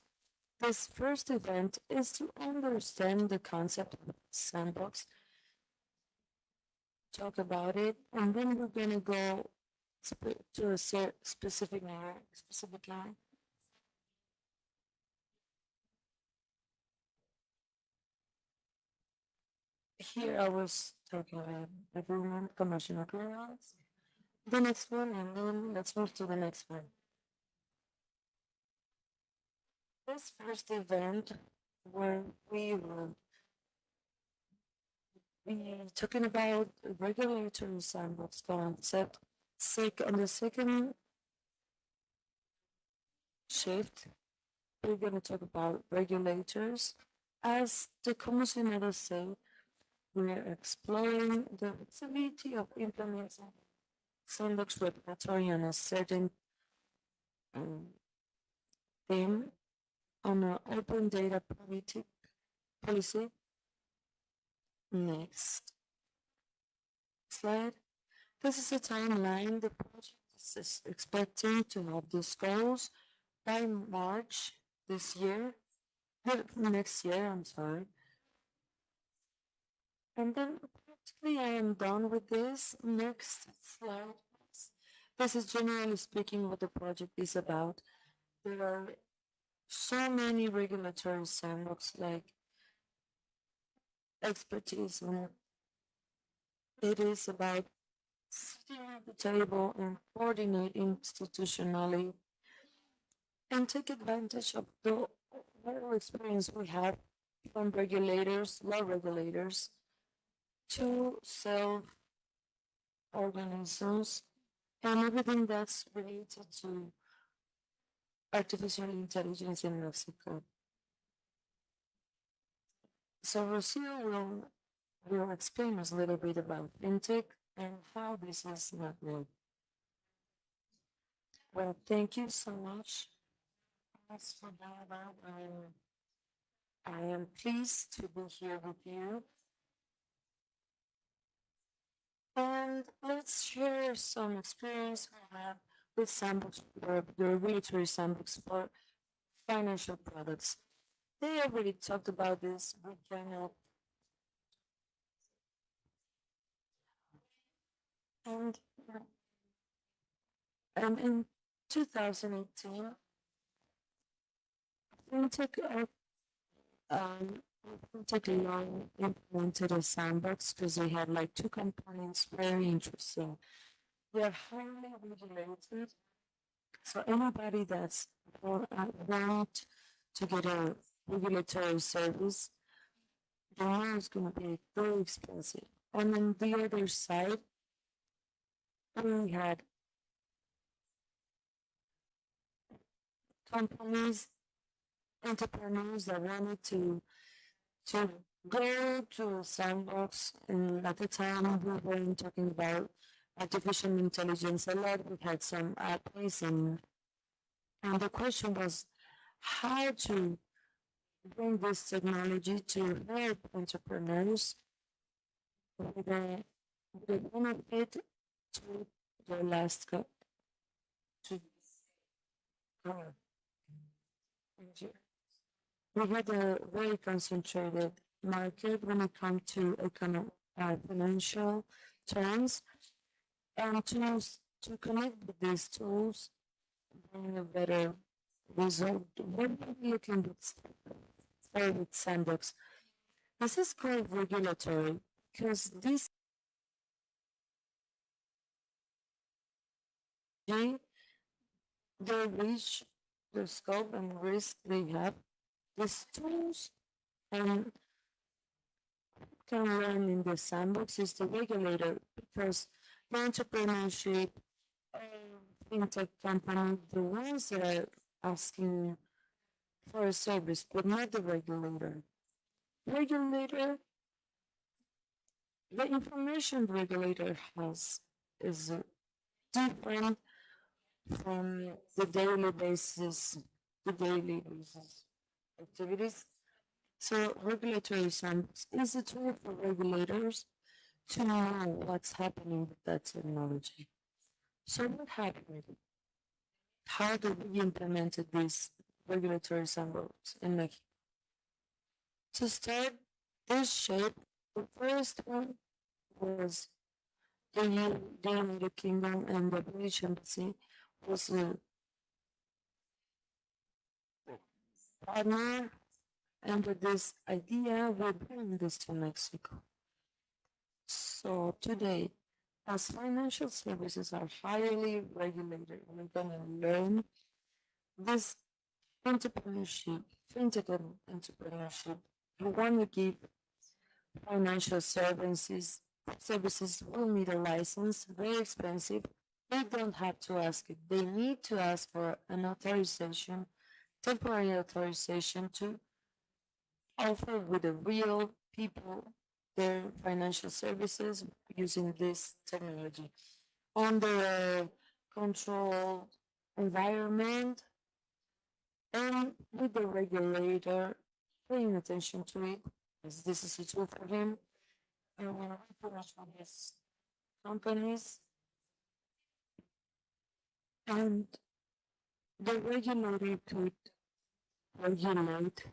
H: This first event is to understand the concept of sandbox, talk about it, and then we're going to go to a specific area. Here I was talking about agreement, commercial agreements. The next one, and then let's move to the next one. This first event where we will be talking about regulatory sandbox concept. On the second shift, we're going to talk about regulators. As the commissioners say, we're exploring the possibility of implementing sandbox regulatory on a certain theme on an open data policy. Next slide. This is a timeline. The project is expecting to have these goals by March this year, next year, I'm sorry. And then practically I am done with this. Next slide. This is generally speaking what the project is about. There are so many regulatory sandbox like expertise, and it is about sitting at the table and coordinate institutionally and take advantage of the whole experience we have from regulators, law regulators, to self-organisms and everything that's related to artificial intelligence in Mexico. So Rocio will explain us a little bit about fintech and how this is not new. Well, thank you so much. As for that, I am pleased to be here with you. And let's share some experience we have with sandbox, the regulatory sandbox for financial products. They already talked about this. We can and in 2018, fintech law implemented a sandbox because they had like two components, very interesting. They are highly regulated So anybody that's want to get a regulatory service, the loan is going to be very expensive. And on the other side, we had companies, entrepreneurs that wanted to go to a sandbox, and at the time we weren't talking about artificial intelligence a lot. We had some APIs, and the question was how to bring this technology to help entrepreneurs with a benefit to the last to we had a very concentrated market when it comes to financial terms, and to connect with these tools bring a better result. What are we looking for with sandbox? This is called regulatory because this they reach the scope and risk they have. These tools and can learn in the sandbox is the regulator, because the entrepreneurship fintech company, the ones that are asking for a service, but not the regulator. Regulator, the information regulator has is different from the daily basis activities. So regulatory sandbox is a tool for regulators to know what's happening with that technology. So what happened? How did we implement this regulatory sandbox in Mexico? To start this shape, the first one was the United Kingdom and the British Embassy was a partner, and with this idea, we bring this to Mexico. So today, as financial services are highly regulated, we're gonna learn this entrepreneurship, fintech entrepreneurship. You want to give financial services will need a license, very expensive. They don't have to ask it. They need to ask for an authorization, temporary authorization to offer with the real people their financial services using this technology under a controlled environment and with the regulator paying attention to it, as this is a tool for him. And when we finish with these companies, and the regulator could regulate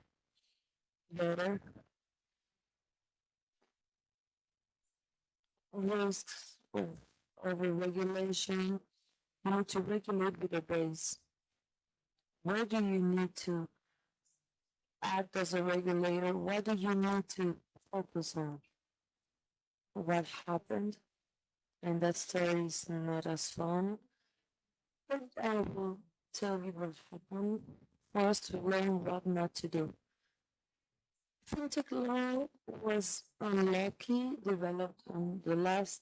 H: better risks of overregulation. You need to regulate with a base. Where do you need to act as a regulator? What do you need to focus on? What happened? And that story is not as fun, but I will tell you what happened for us to learn what not to do. Fintech law was unlucky, developed on the last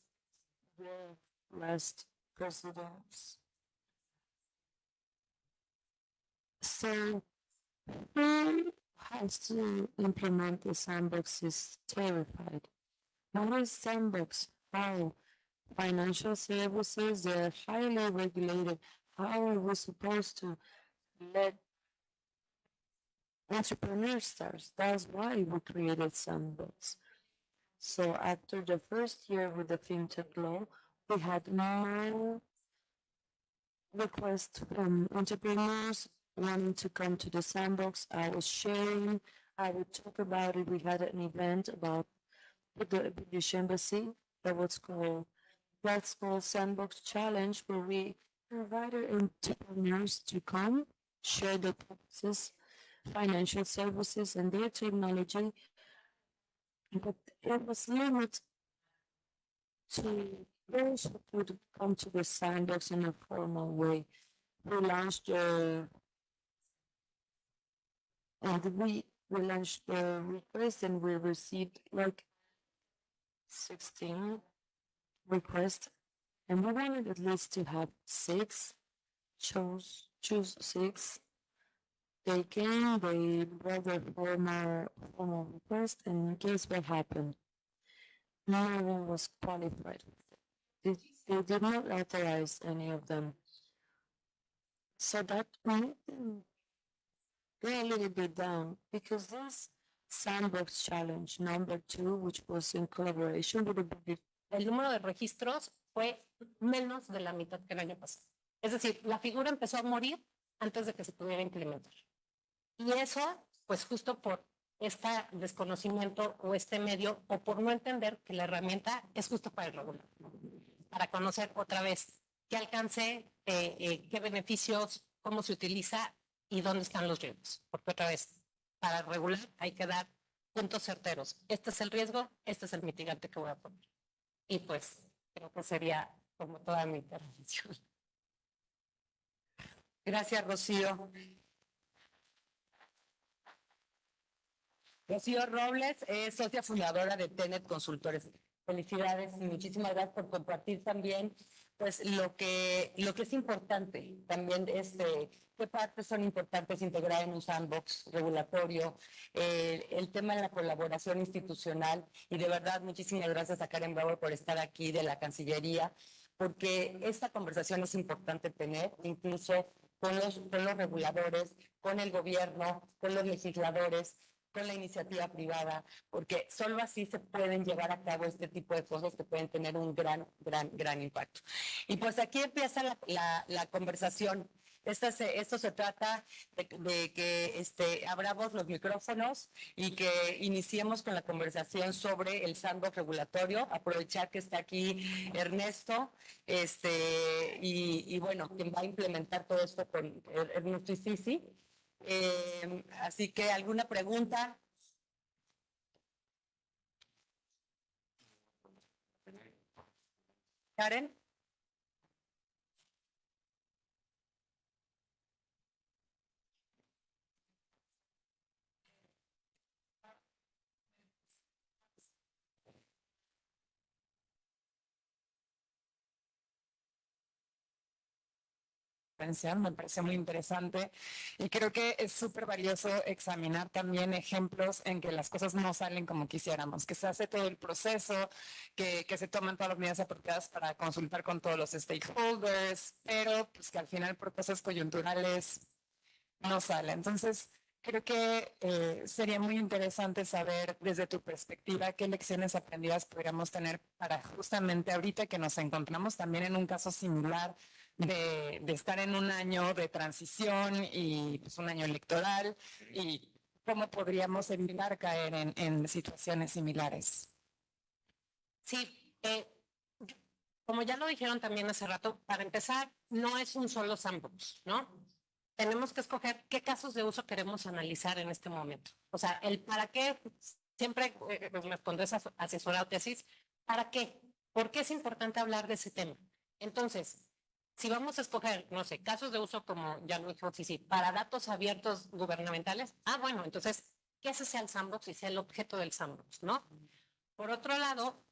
H: presidents. So who has to implement the sandbox is terrified. What is sandbox? How? Financial services, they're highly regulated. How are we supposed to let entrepreneurs start? That's why we created sandbox. So after the first year with the fintech law, we had more requests from entrepreneurs wanting to come to the sandbox. I was sharing, I would talk about it. We had an event about the British Embassy that was called That Small Sandbox Challenge, where we invited entrepreneurs to come, share their practices, financial services, and their technology. But it was limited to those who could come to the sandbox in a formal way. we launched and we launched the request and we received like 16 requests, and we wanted at least to have 6. Choose 6. They came, they brought their formal request, and guess what happened? No one was qualified. They did not authorize any of them. So that made them go a little bit down, because this sandbox challenge number 2, which was in collaboration with the
C: El número de registros fue menos de la mitad que el año pasado. Es decir, la figura empezó a morir antes de que se pudiera implementar. Y eso, pues justo por este desconocimiento o este medio, o por no entender que la herramienta es justo para el regulador, para conocer otra vez qué alcance, qué beneficios, cómo se utiliza y dónde están los riesgos. Porque otra vez, para regular hay que dar puntos certeros. Este es el riesgo, este es el mitigante que voy a poner. Y pues creo que sería como toda mi intervención. Gracias, Rocío. Rocío Robles es socia fundadora de Tenet Consultores. Felicidades y muchísimas gracias por compartir también pues lo que es importante también qué partes son importantes integrar en un sandbox regulatorio, el tema de la colaboración institucional, y de verdad muchísimas gracias a Karen Bauer por estar aquí de la Cancillería, porque esta conversación es importante tener incluso con los reguladores, con el gobierno, con los legisladores, con la iniciativa privada, porque solo así se pueden llevar a cabo este tipo de cosas que pueden tener un gran impacto. Y pues aquí empieza la conversación. Esto se trata de que abramos los micrófonos y que iniciemos con la conversación sobre el sandbox regulatorio. Aprovechar que está aquí Ernesto, y bueno, quien va a implementar todo esto con Ernesto y Sisi. Así que, ¿alguna pregunta? Karen.
I: Me parece muy interesante y creo que es súper valioso examinar también ejemplos en que las cosas no salen como quisiéramos, que se hace todo el proceso, que se toman todas las medidas apropiadas para consultar con todos los stakeholders, pero pues que al final por cosas coyunturales no sale. Entonces, creo que sería muy interesante saber desde tu perspectiva qué lecciones aprendidas podríamos tener para justamente ahorita que nos encontramos también en un caso similar de estar en un año de transición y pues un año electoral, y cómo podríamos evitar caer en situaciones similares.
C: Sí, como ya lo dijeron también hace rato, para empezar, no es un solo sandbox, ¿no? Tenemos que escoger qué casos de uso queremos analizar en este momento. O sea, el para qué, siempre responde esa asesorado tesis, ¿para qué? ¿Por qué es importante hablar de ese tema? Entonces, si vamos a escoger, no sé, casos de uso como ya lo dijo Sisi, para datos abiertos gubernamentales, bueno, entonces, que ese sea el sandbox y sea el objeto del sandbox, ¿no? Por otro lado,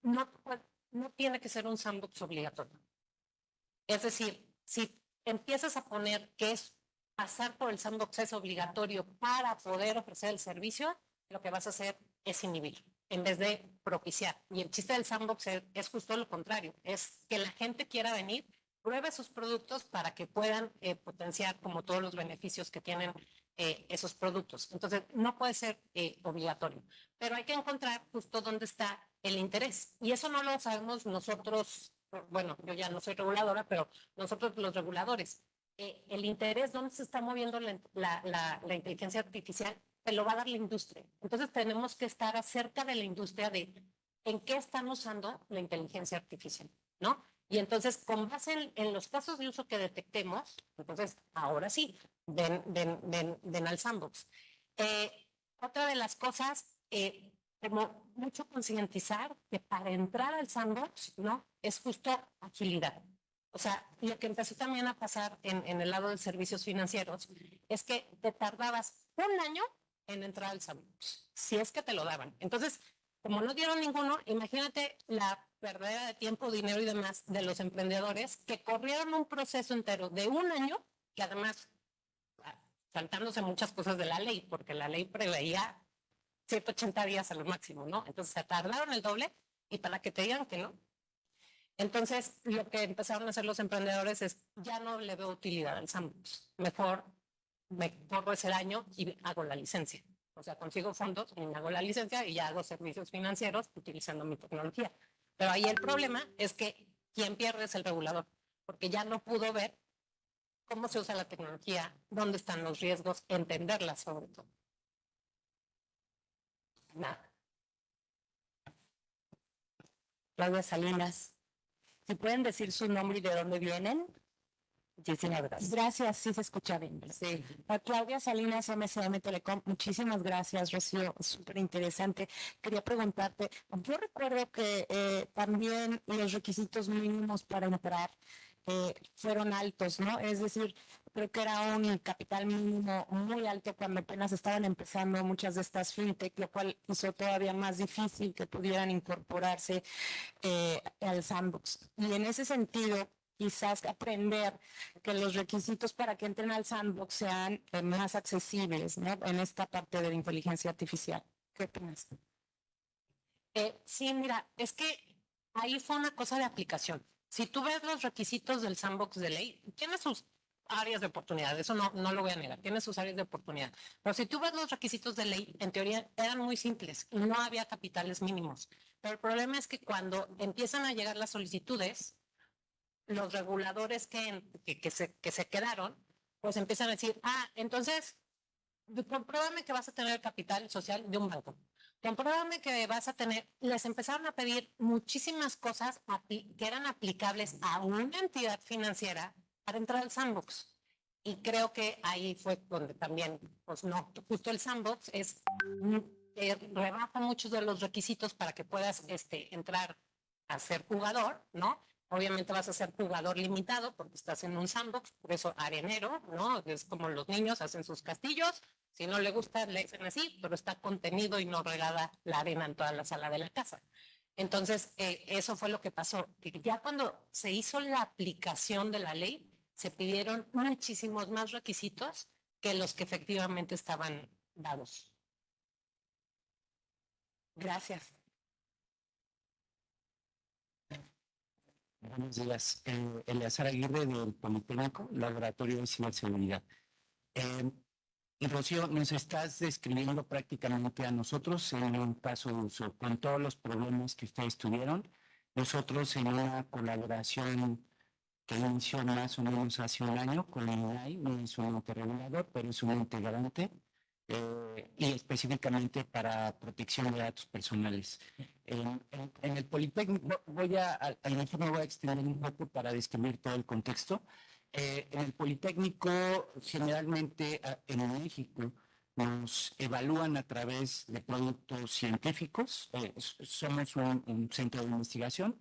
C: no tiene que ser un sandbox obligatorio. Es decir, si empiezas a poner que es pasar por el sandbox es obligatorio para poder ofrecer el servicio, lo que vas a hacer es inhibir en vez de propiciar. Y el chiste del sandbox es justo lo contrario, es que la gente quiera venir, pruebe sus productos para que puedan potenciar como todos los beneficios que tienen esos productos. Entonces, no puede ser obligatorio, pero hay que encontrar justo dónde está el interés. Y eso no lo sabemos nosotros, bueno, yo ya no soy reguladora, pero nosotros los reguladores. El interés, dónde se está moviendo la inteligencia artificial, te lo va a dar la industria. Entonces tenemos que estar acerca de la industria de en qué están usando la inteligencia artificial, ¿no? Y entonces, con base en los casos de uso que detectemos, entonces, ahora sí, ven al sandbox. Otra de las cosas, como mucho concientizar que para entrar al sandbox, ¿no? Es justo agilidad. O sea, lo que empezó también a pasar en el lado de servicios financieros es que te tardabas un año en entrar al sandbox, si es que te lo daban. Entonces, como no dieron ninguno, imagínate la pérdida de tiempo, dinero y demás de los emprendedores que corrieron un proceso entero de un año, que además saltándose muchas cosas de la ley, porque la ley preveía 180 días a lo máximo, ¿no? Entonces se tardaron el doble y para que te digan que no. Entonces, lo que empezaron a hacer los emprendedores es, ya no le veo utilidad al sandbox. Mejor me corro ese año y hago la licencia. O sea, consigo fondos y hago la licencia y ya hago servicios financieros utilizando mi tecnología. Pero ahí el problema es que quien pierde es el regulador, porque ya no pudo ver cómo se usa la tecnología, dónde están los riesgos, entenderla sobre todo. Nada.
G: Claudia Salinas. ¿Se pueden decir su nombre y de dónde vienen?
C: Muchísimas gracias.
G: Gracias, sí se escucha bien.
C: Sí.
G: A Claudia Salinas, MCM Telecom, muchísimas gracias, Rocío, súper interesante. Quería preguntarte, yo recuerdo que también los requisitos mínimos para entrar fueron altos, ¿no? Es decir, creo que era un capital mínimo muy alto cuando apenas estaban empezando muchas de estas fintech, lo cual hizo todavía más difícil que pudieran incorporarse al sandbox. Y en ese sentido, quizás aprender que los requisitos para que entren al sandbox sean más accesibles, ¿no? En esta parte de la inteligencia artificial. ¿Qué opinas?
C: Sí, mira, es que ahí fue una cosa de aplicación. Si tú ves los requisitos del sandbox de ley, tiene sus áreas de oportunidad, eso no lo voy a negar, tiene sus áreas de oportunidad. Pero si tú ves los requisitos de ley, en teoría eran muy simples y no había capitales mínimos. Pero el problema es que cuando empiezan a llegar las solicitudes, los reguladores que se quedaron, pues empiezan a decir, entonces, compruébame que vas a tener el capital social de un banco. Compruébame que vas a tener, les empezaron a pedir muchísimas cosas que eran aplicables a una entidad financiera para entrar al sandbox. Y creo que ahí fue donde también, pues no, justo el sandbox rebaja muchos de los requisitos para que puedas entrar a ser jugador, ¿no? Obviamente vas a ser jugador limitado porque estás en un sandbox, por eso arenero, ¿no? Es como los niños hacen sus castillos, si no le gusta le dicen así, pero está contenido y no regada la arena en toda la sala de la casa. Entonces, eso fue lo que pasó. Que ya cuando se hizo la aplicación de la ley, se pidieron muchísimos más requisitos que los que efectivamente estaban dados. Gracias.
F: Buenos días. Eleazar Aguirre del Politécnico, Laboratorio de Ciberseguridad. Rocío, nos estás describiendo prácticamente a nosotros en un caso de uso, con todos los problemas que ustedes tuvieron. Nosotros en una colaboración que inició más o menos hace un año con el INAI, no es un ente regulador, pero es un ente garante, y específicamente para protección de datos personales. En el Politécnico, a lo mejor me voy a extender un poco para describir todo el contexto. En el Politécnico, generalmente en México, nos evalúan a través de productos científicos. Somos un centro de investigación.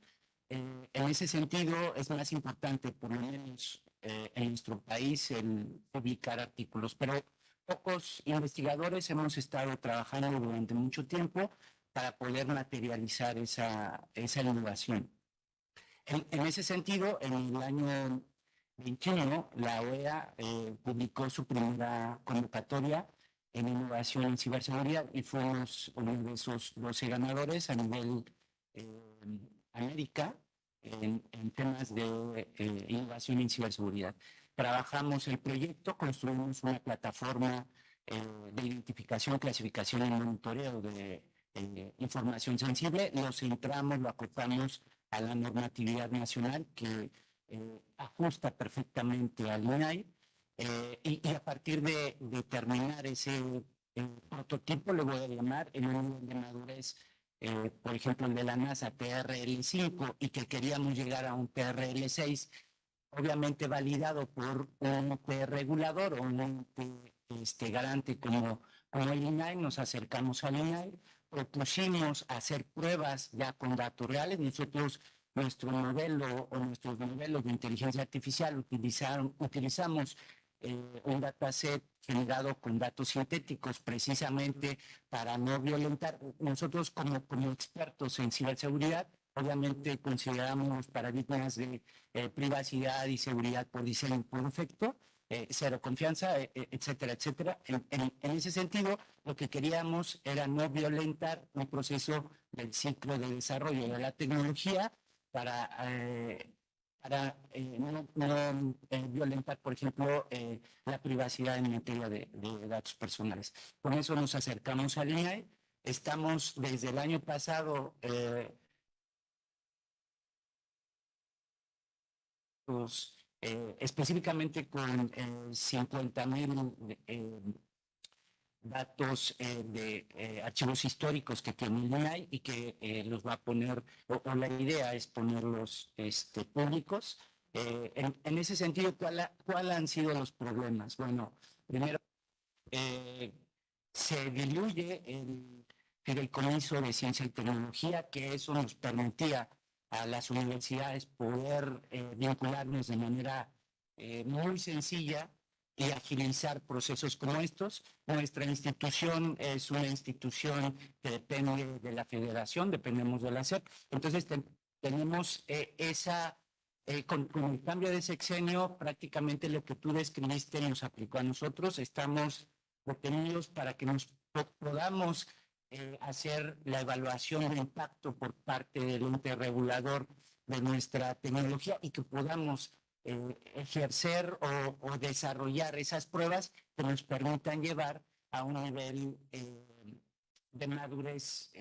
F: En ese sentido, es más importante, por lo menos en nuestro país, el publicar artículos, pero pocos investigadores hemos estado trabajando durante mucho tiempo para poder materializar esa innovación. En ese sentido, en el año 21, la OEA publicó su primera convocatoria en innovación en ciberseguridad y fuimos uno de esos 12 ganadores a nivel América en temas de innovación en ciberseguridad. Trabajamos el proyecto, construimos una plataforma de identificación, clasificación y monitoreo de información sensible, lo centramos, lo acoplamos a la normatividad nacional que ajusta perfectamente al INAI y a partir de terminar ese prototipo, lo voy a llamar en un nivel de madurez, por ejemplo el de la NASA TRL5 y que queríamos llegar a un TRL6, obviamente validado por un ente regulador o un ente garante como el INAI, nos acercamos al INAI, propusimos hacer pruebas ya con datos reales. Nosotros nuestro modelo o nuestros modelos de inteligencia artificial utilizamos un dataset generado con datos sintéticos precisamente para no violentar. Nosotros como expertos en ciberseguridad, obviamente consideramos los paradigmas de privacidad y seguridad por diseño y por defecto, cero confianza, etcétera, etcétera. En ese sentido, lo que queríamos era no violentar un proceso del ciclo de desarrollo de la tecnología para no violentar, por ejemplo, la privacidad en materia de datos personales. Con eso nos acercamos al INAE. Estamos desde el año pasado específicamente con 50,000 datos de archivos históricos que tiene el INAI y que los va a poner, o la idea es ponerlos públicos. En ese sentido, ¿cuál han sido los problemas? Bueno, primero, se diluye el fideicomiso de ciencia y tecnología, que eso nos permitía a las universidades poder vincularnos de manera muy sencilla y agilizar procesos como estos. Nuestra institución es una institución que depende de la federación, dependemos de la SEP, entonces tenemos con el cambio de sexenio, prácticamente lo que tú describiste nos aplicó a nosotros. Estamos detenidos para que nos podamos hacer la evaluación de impacto por parte del ente regulador de nuestra tecnología y que podamos ejercer o desarrollar esas pruebas que nos permitan llevar a un nivel de madurez.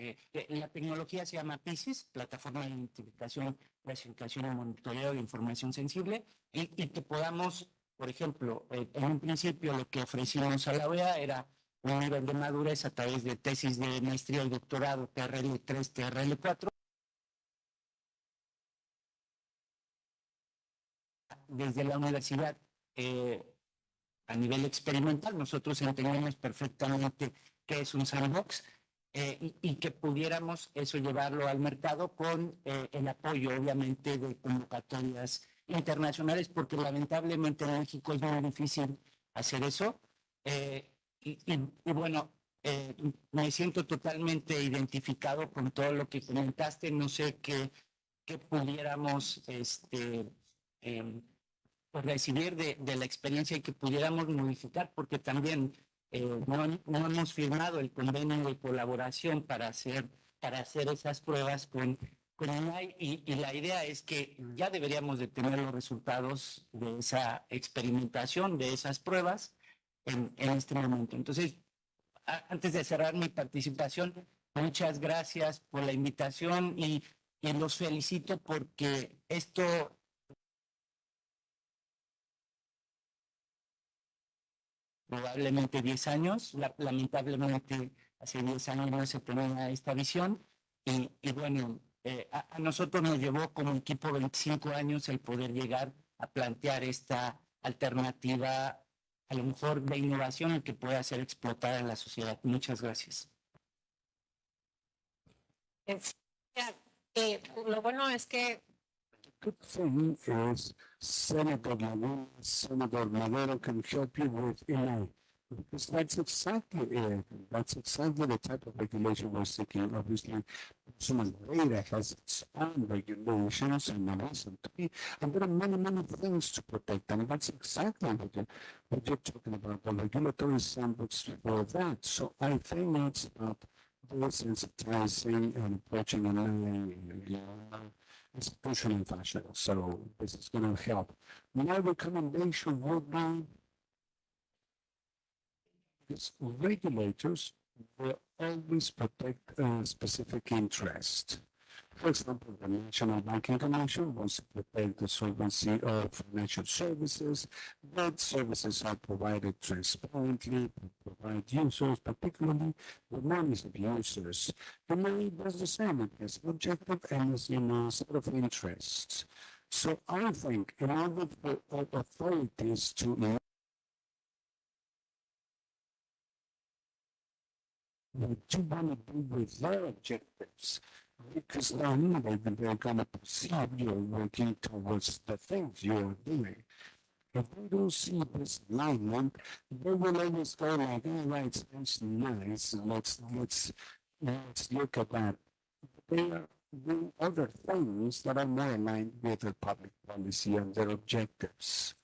F: La tecnología se llama PISIS, Plataforma de Identificación, Clasificación y Monitoreo de Información Sensible, y que podamos, por ejemplo, en un principio lo que ofrecimos a la OEA era un nivel de madurez a través de tesis de maestría y doctorado TRL3, TRL4. Desde la universidad, a nivel experimental, nosotros entendemos perfectamente qué es un sandbox y que pudiéramos eso llevarlo al mercado con el apoyo, obviamente, de convocatorias internacionales, porque lamentablemente en México es muy difícil hacer eso. Y bueno, me siento totalmente identificado con todo lo que comentaste. No sé qué pudiéramos por recibir de la experiencia y que pudiéramos modificar, porque también no hemos firmado el convenio de colaboración para hacer esas pruebas con INAI, y la idea es que ya deberíamos de tener los resultados de esa experimentación, de esas pruebas en este momento. Entonces, antes de cerrar mi participación, muchas gracias por la invitación y los felicito porque esto probablemente 10 años, lamentablemente hace 10 años no se tenía esta visión y bueno, a nosotros nos llevó como equipo 25 años el poder llegar a plantear esta alternativa, a lo mejor de innovación que pueda ser explotada en la sociedad. Muchas gracias.
E: Lo bueno es que
A: Good thing is Senator Madero can help you with AI. Because that's exactly it. That's exactly the type of regulation we're seeking. Obviously, personal data has its own regulations and recently, and there are many, many things to protect. And that's exactly what you're talking about, the regulatory sandbox for that. So I think it's about desensitizing and approaching an institutional fashion. So this is going to help. My recommendation would be these regulators will always protect a specific interest. For example, the National Banking Commission wants to protect the solvency of financial services, that services are provided transparently, provide users, particularly the monies of users. The money does the same, it has an objective and is in a set of interests. So I think in order for authorities to what you want to do with their objectives, because then they're going to perceive you're working towards the things you're doing. If they don't see this alignment, they will always go like, "All right, sounds nice. Let's look at that." They are doing other things that are more aligned with the public policy and their objectives.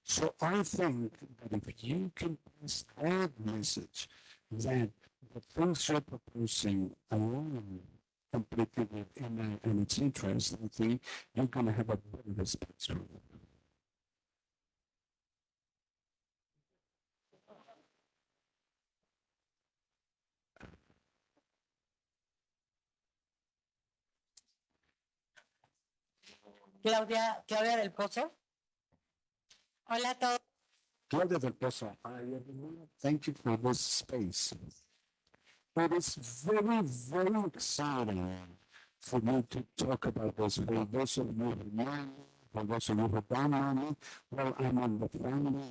A: So I think that if you can pass that message, that the things you're proposing align completely with MI and its interest, I think you're going to have a better response from it.
C: Claudia del Pozo. Hola a todos.
A: Claudia del Pozo, hi everyone. Thank you for this space. It is very, very exciting for me to talk about this. For those of you who know me, for those of you who don't know me, well, I'm on the family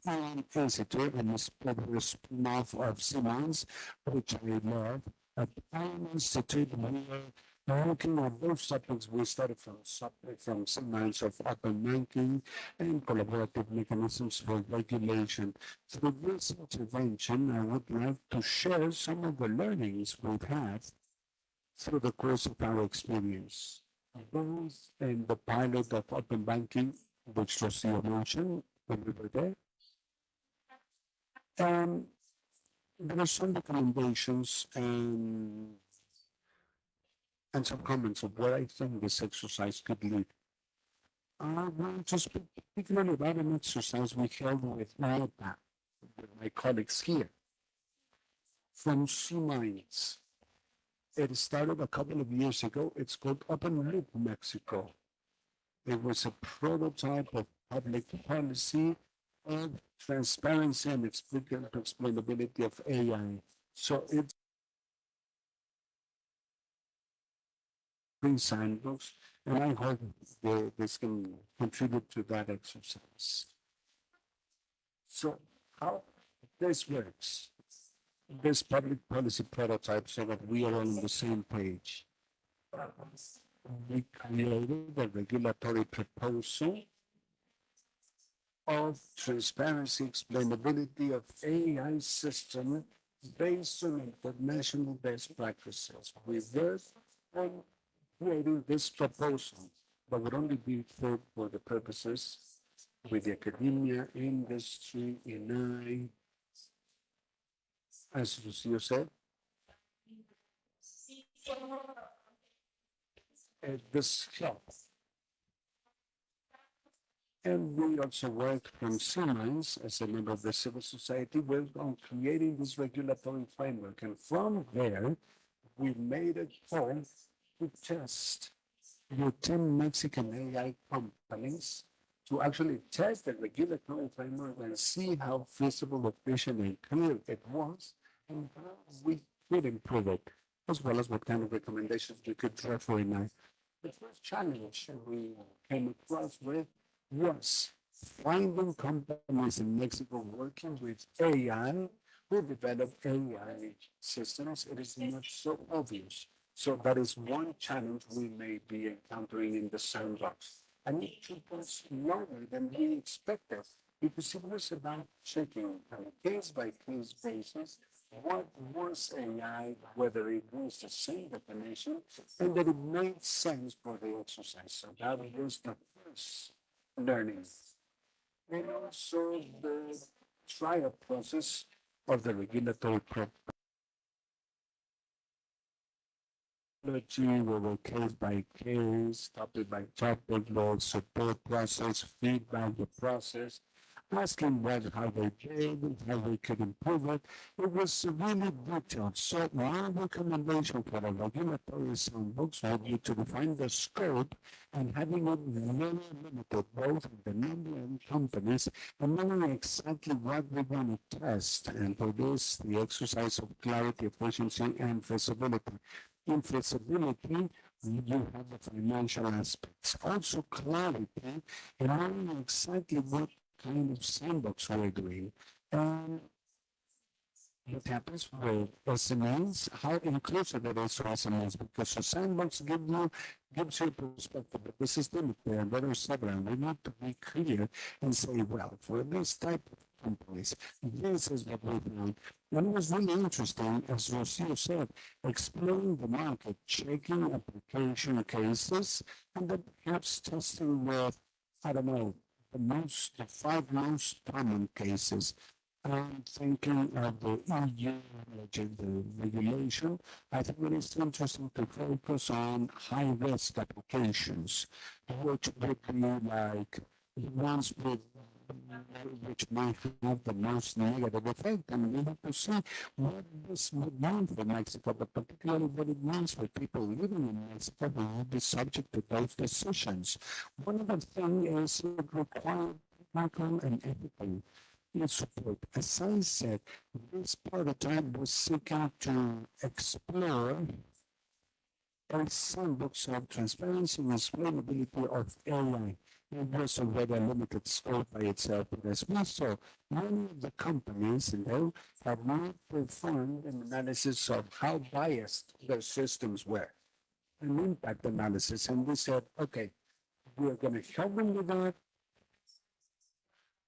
A: of Institute, and it's a spin-off of Siemens, which I love. At Iron Institute, we are looking at those topics. We started from Siemens of open banking and collaborative mechanisms for regulation. Through this intervention, I would like to share some of the learnings we've had through the course of our experience. Both in the pilot of open banking, which Rocio mentioned when we were there, and there are some recommendations and some comments of where I think this exercise could lead. I want to speak particularly about an exercise we held with my colleagues here from C-Minds. It started a couple of years ago. It's called Open Loop Mexico. It was a prototype of public policy of transparency and explainability of AI. So it's sandbox, and I hope this can contribute to that exercise. So how this works, this public policy prototype, so that we are on the same page. We created a regulatory proposal of transparency, explainability of AI system based on international best practices. We worked on creating this proposal, but would only be fit for the purposes with the academia, industry, and as Lucio said, this helps. And we also worked from Siemens as a member of the civil society. We're on creating this regulatory framework. And from there, we made a call to test with 10 Mexican AI companies to actually test the regulatory framework and see how feasible, efficient, and clear it was, and how we could improve it, as well as what kind of recommendations we could draw for it now. The first challenge we came across with was finding companies in Mexico working with AI who develop AI systems. It is not so obvious. So that is one challenge we may be encountering in the sandbox. And it took us longer than we expected because it was about checking on a case by case basis what was AI, whether it was the same definition, and that it made sense for the exercise. So that was the first learning. And also the trial process of the regulatory with a case by case, topic by topic, the support process, feedback the process, asking how they did, how they could improve it. It was really detailed. So my recommendation for the regulatory sandbox would be to define the scope and having it very limited, both the number of companies and knowing exactly what we want to test. And for this, the exercise of clarity, efficiency, and feasibility. In feasibility, you have the financial aspects. Also clarity and knowing exactly what kind of sandbox we're doing. And what happens with SMEs, how inclusive it is to SMEs, because the sandbox gives you perspective, but this is limited. There are several. We need to be clear and say, well, for this type of companies, this is what we found. And it was really interesting, as Rocio said, exploring the market, checking application cases, and then perhaps testing with, I don't know, the five most common cases. I'm thinking of the EU the regulation. I think it is interesting to focus on high-risk applications, which would be like the ones which might have the most negative effect. And we have to see what this would mean for Mexico, but particularly what it means for people living in Mexico who will be subject to those decisions. One of the things is it requires technical and ethical support. As I said, this prototype was seeking to explore a sandbox of transparency and explainability of AI. It was already a limited scope by itself, but as we saw, many of the companies have not performed an analysis of how biased their systems were, an impact analysis, and we said, okay, we're going to help them with that,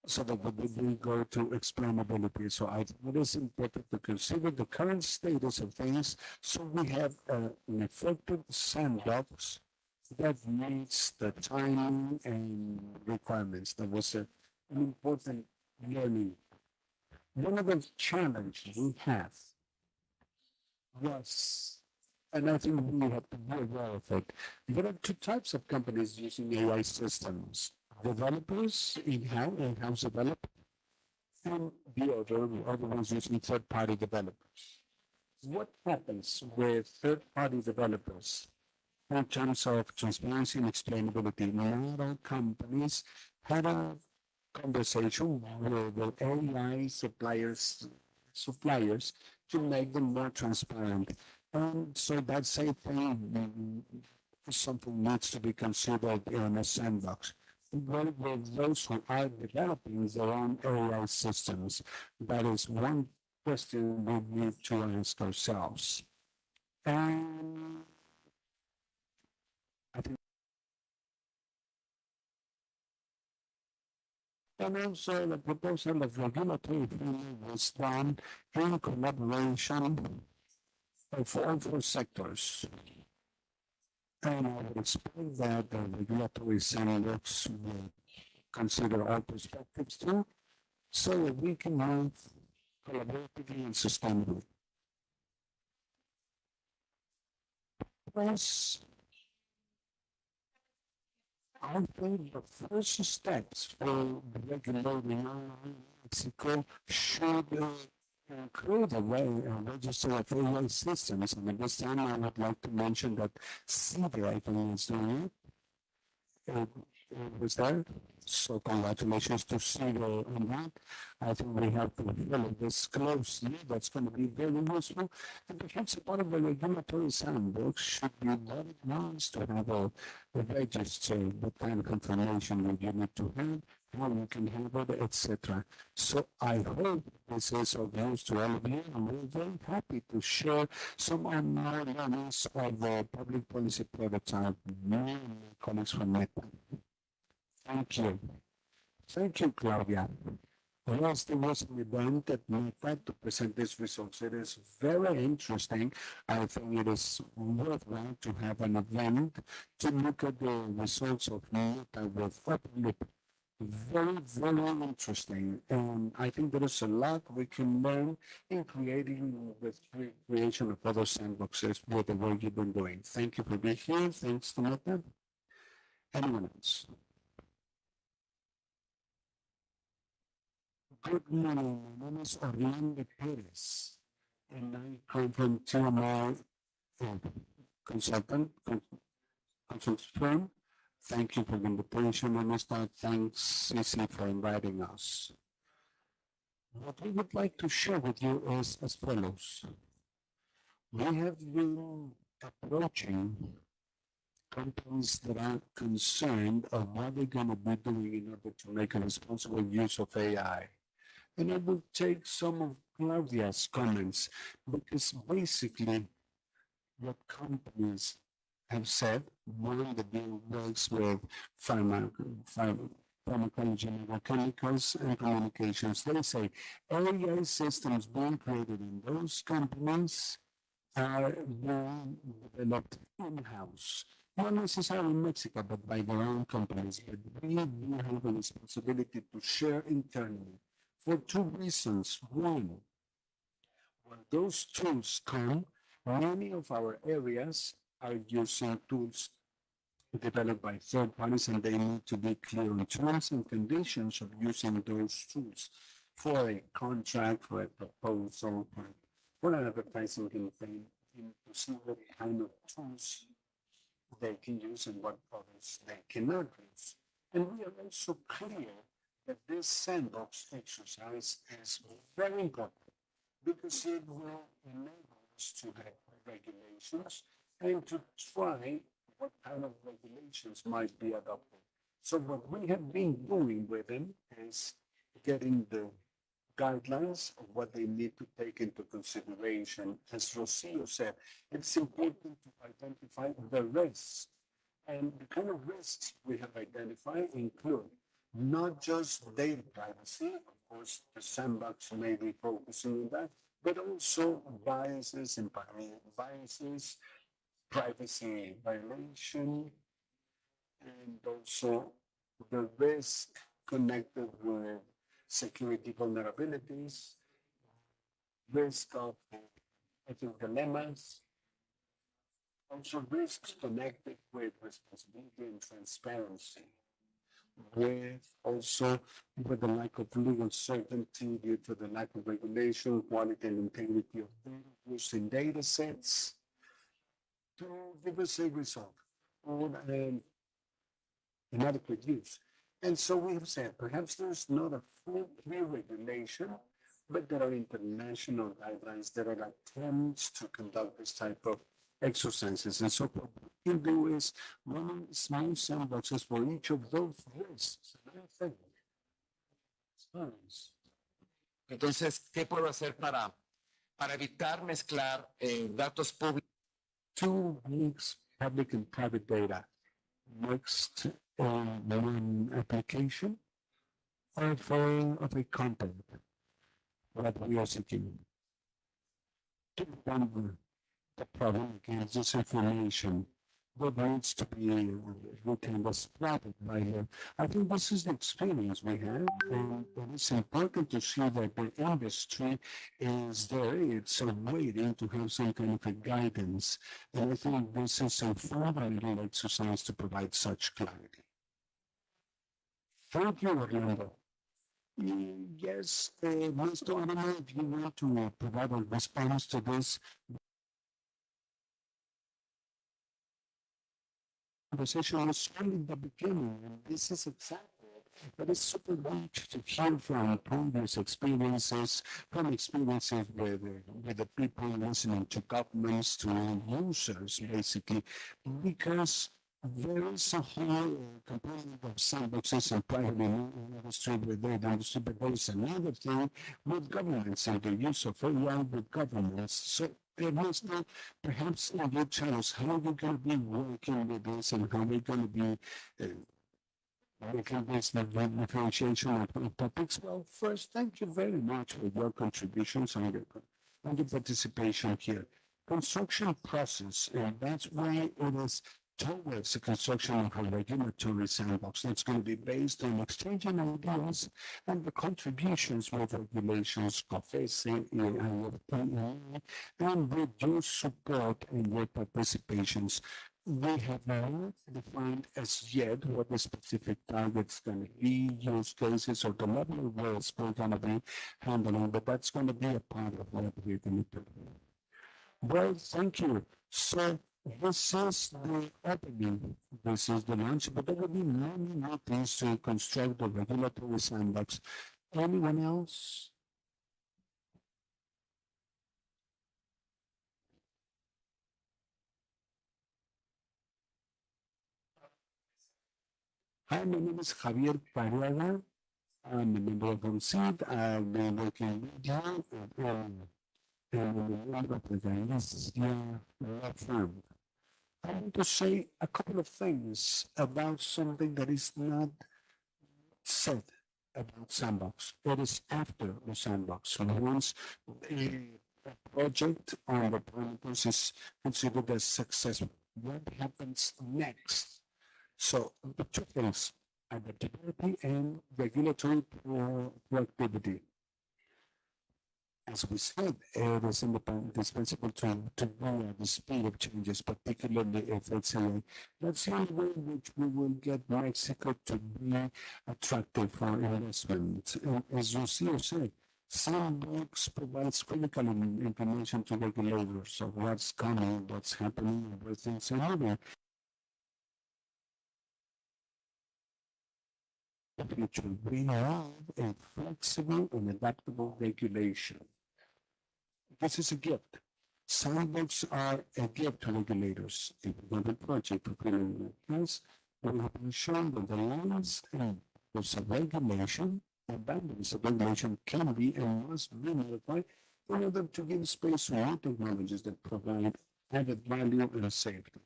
A: so that we go to explainability. So I think it is important to consider the current status of things so we have an effective sandbox that meets the timing and requirements. That was an important learning. One of the challenges we have was, and I think we have to be aware of it, there are two types of companies using AI systems. Developers in-house developers, and the other ones using third-party developers. What happens with third-party developers in terms of transparency and explainability? Not all companies had a conversation with the AI suppliers to make them more transparent. And so that's a thing, something needs to be considered in a sandbox. With those who are developing their own AI systems. That is one question we need to ask ourselves. And I think, and also the proposal of regulatory framework was done in collaboration of all four sectors. And I would expect that the regulatory sandbox will consider all perspectives too, so that we can move collaboratively and sustainably. Plus, I think the first steps for regulating Mexico should include a register of AI systems. And at this time, I would like to mention that CIDE, I think, is doing it. It was there. So congratulations to CIDE on that. I think we have to follow this closely. That's going to be very useful. And perhaps a part of the regulatory sandbox should be what it means to have a register, what kind of information you need to have, how you can have it, etc. So I hope this is of use to all of you, and we're very happy to share some more learnings of the public policy prototype. My colleagues from Meta. Thank you. Thank you, Claudia. Yes, there was an event at Meta to present these results. It is very interesting. I think it is worthwhile to have an event to look at the results of Meta with open loop. Very, very interesting. And I think there is a lot we can learn in creating the creation of other sandboxes with the work you've been doing. Thank you for being here. Thanks to Meta. Anyone else? Good morning. My name is Orlando Perez, and I come from TMI consultant firm. Thank you for the invitation, Minister. Thanks, CC, for inviting us. What we would like to share with you is as follows. We have been approaching companies that are concerned of what they're going to be doing in order to make a responsible use of AI. And I will take some of Claudia's comments because basically what companies have said when the deal works with pharmacology, chemicals, and communications, they say AI systems being created in those companies are being developed in-house. Not necessarily in Mexico, but by their own companies. But we do have a responsibility to share internally for two reasons. One, when those tools come, many of our areas are using tools developed by third parties, and they need to be clear on terms and conditions of using those tools for a contract, for a proposal, for an advertising campaign, to see what kind of tools they can use and what others they cannot use. And we are also clear that this sandbox exercise is very important because it will enable us to have regulations and to try what kind of regulations might be adopted. So what we have been doing with them is getting the guidelines of what they need to take into consideration. As Rocio said, it's important to identify the risks. And the kind of risks we have identified include not just data privacy, of course, the sandbox may be focusing on that, but also biases and biases, privacy violation, and also the risk connected with security vulnerabilities, risk of ethical dilemmas, also risks connected with responsibility and transparency, with also with the lack of legal certainty due to the lack of regulation, quality and integrity of data used in data sets to give us a result on inadequate use. And so we have said perhaps there's not a full clear regulation, but there are international guidelines that are attempts to conduct this type of exercises. And so what we can do is running small sandboxes for each of those risks.
D: Entonces, ¿qué puedo hacer para evitar mezclar datos públicos?
A: Two mix public and private data mixed in one application or for of a content that we are seeking. To remember the problem against this information that needs to be retained as private by her. I think this is the experience we have, and it's important to see that the industry is there. It's waiting to have some kind of a guidance, and I think this is a fundamental exercise to provide such clarity. Thank you, Orlando. Yes, Mr. I don't know if you want to provide a response to this. Conversation was only the beginning, and this is exactly it. But it's super rich to hear from previous experiences, from experiences with the people listening to governments, to users, basically, because there is a whole component of sandboxes and private industry with the industry, but there is another thing with governments and the use of AI with governments. So there must be perhaps in your channels how we're going to be working with this and how we're going to be making this the differentiation of topics. Well, first, thank you very much for your contributions and your participation here. Construction process, and that's why it is towards the construction of a regulatory sandbox that's going to be based on exchanging ideas and the contributions with regulations, COFESE, and with your support and your participations. We have not defined as yet what the specific target's going to be, use cases, or the level of risk we're going to be handling, but that's going to be a part of what we're going to do. Well, thank you. So this is the opening, this is the launch, but there will be many more things to construct the regulatory sandbox. Anyone else? Hi, my name is Javier Pariaga. I'm a member of ONCID. I've been working with you and a member of the Galicia law firm. I want to say a couple of things about something that is not said about sandbox. It is after the sandbox. Once a project on the parameters is considered as successful, what happens next? So the two things, adaptability and regulatory proactivity. As we said, it is indispensable to know the speed of changes, particularly if it's a, that's the only way in which we will get Mexico to be attractive for investment. And as you see or say, sandbox provides critical information to regulators of what's coming, what's happening, and where things are moving. The future, we have a flexible and adaptable regulation. This is a gift. Sandbox are a gift to regulators. If we have a project to put in place, we have been shown that the lines and there's a regulation, and boundaries of regulation can be and must be modified in order to give space to new technologies that provide added value and safety.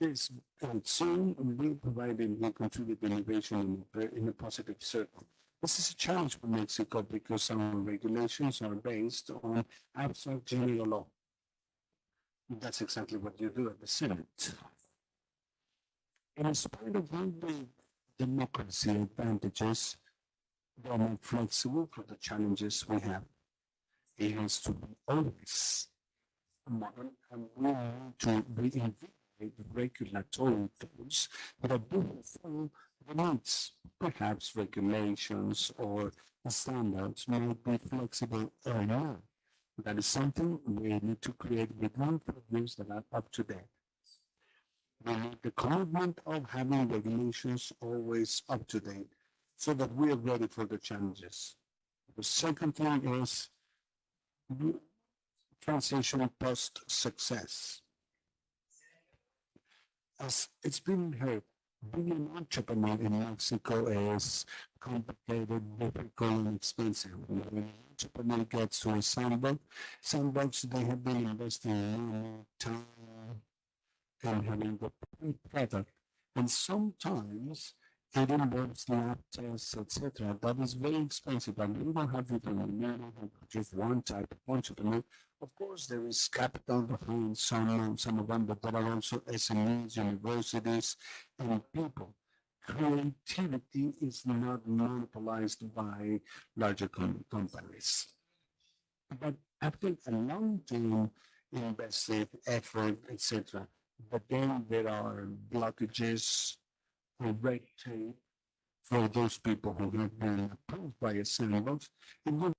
A: This soon will provide and will contribute to innovation in a positive circle. This is a challenge for Mexico because our regulations are based on abstract general law. That's exactly what you do at the Senate. In spite of all the democracy advantages, they are not flexible for the challenges we have. It has to be always modern, and we need to reinvigorate regulatory tools that do fulfill the needs. Perhaps regulations or standards might be flexible or not. That is something we need to create with new programs that are up to date. We need the commitment of having regulations always up to date so that we are ready for the challenges. The second thing is transition post success. As it's been heard, being an entrepreneur in Mexico is complicated, difficult, and expensive. When an entrepreneur gets to a sandbox, they have been investing money, time, and having the product. And sometimes it involves lab tests, etc. That is very expensive, and we don't have it in we don't have just one type of entrepreneur. Of course, there is capital behind some of them, but there are also SMEs, universities, and people. Creativity is not monopolized by larger companies. But after a long-term invested effort, etc., but then there are blockages or red tape for those people who have been approved by a sandbox. It would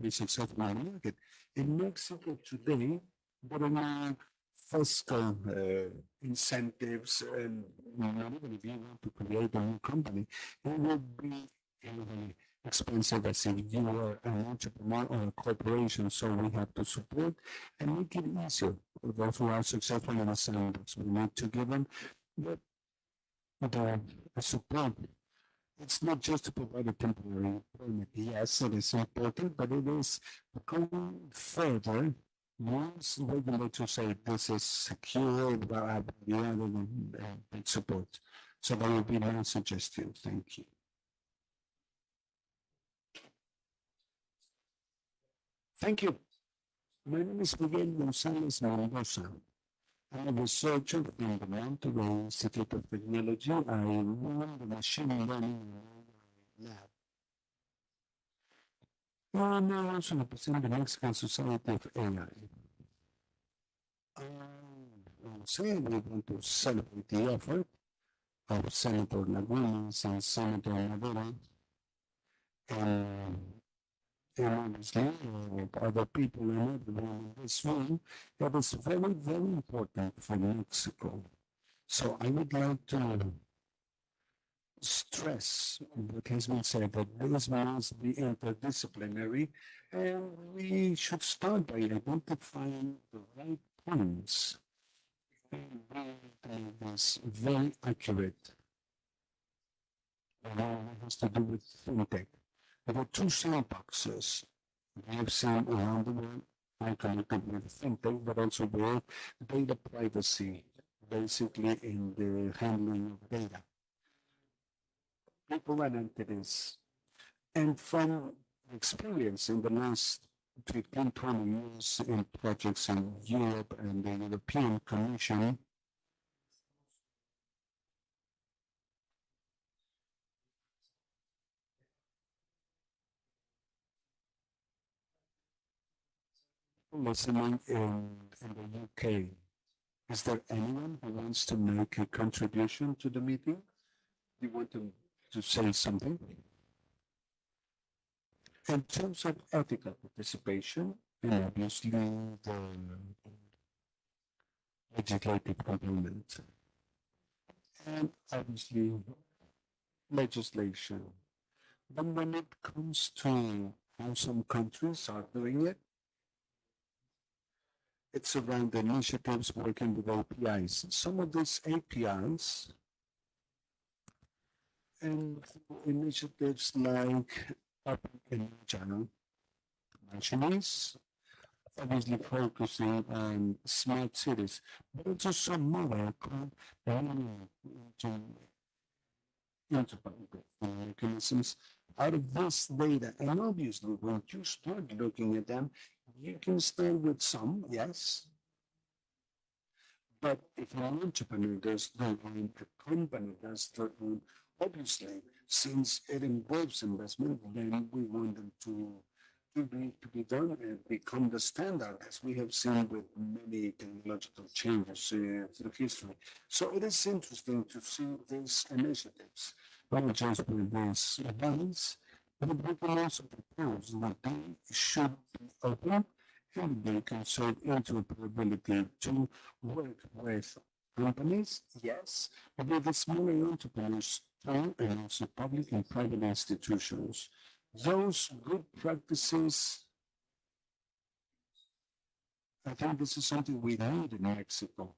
A: be successful in the market. In Mexico today, there are no fiscal incentives, and not even if you want to create a new company, it would be heavily expensive as if you are an entrepreneur or a corporation. So we have to support and make it easier for those who are successful in a sandbox. We need to give them the support. It's not just to provide a temporary permit. Yes, it is important, but it is going further. Once regulators say this is secure, rather than support. So that would be my suggestion. Thank you. Thank you. My name is Miguel González Mendoza. I'm a researcher in the Monterrey Institute of Technology. I run the machine learning lab. I'm also representing the Mexican Society of AI. So we want to celebrate the effort of Senator Lagunas and Senator Madera and obviously other people in everyone in this room. That is very, very important for Mexico. So I would like to stress what has been said, that this must be interdisciplinary, and we should start by identifying the right points And we need to make this very accurate. And it has to do with fintech. There are two sandboxes we have seen around the world, I connected with fintech, but also with data privacy, basically in the handling of data. People and entities. And from experience in the last 15, 20 years in projects in Europe and the European Commission, listening in the UK, is there anyone who wants to make a contribution to the meeting? Do you want to say something? In terms of ethical participation, and obviously the legislative component, and obviously legislation. But when it comes to how some countries are doing it, it's around the initiatives working with APIs. Some of these APIs and initiatives like Open and Agile mentions, obviously focusing on smart cities, but also some more into mechanisms out of this data. And obviously, when you start looking at them, you can start with some, yes. But if an entrepreneur does their own, a company does their own, obviously, since it involves investment, then we want them to be done and become the standard, as we have seen with many technological changes through history. So it is interesting to see these initiatives, not just with these events, but we can also propose that they should be open and they can serve interoperability to work with companies, yes, but with the smaller entrepreneurs too, and also public and private institutions. Those good practices, I think this is something we need in Mexico.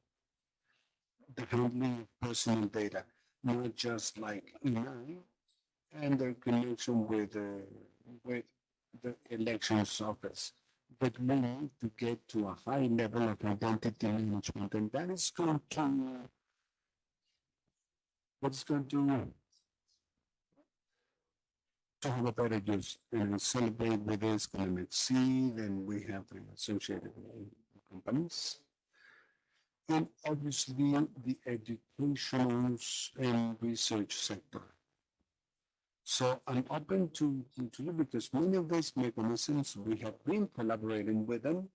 A: The handling of personal data, not just like AI and their connection with the elections office. But we need to get to a high level of identity management, and that is going to what's going to have a better use and celebrate with this economic seed, and we have the associated companies. And obviously the educational and research sector. So I'm open to you because many of these mechanisms we have been collaborating with them,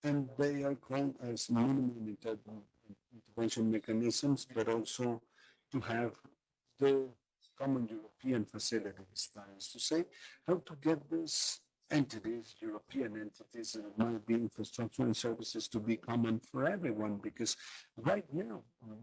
A: and they are called as minimum intervention mechanisms, but also to have the common European facilities. That is to say, how to get these entities, European entities, and it might be infrastructure and services to be common for everyone, because right now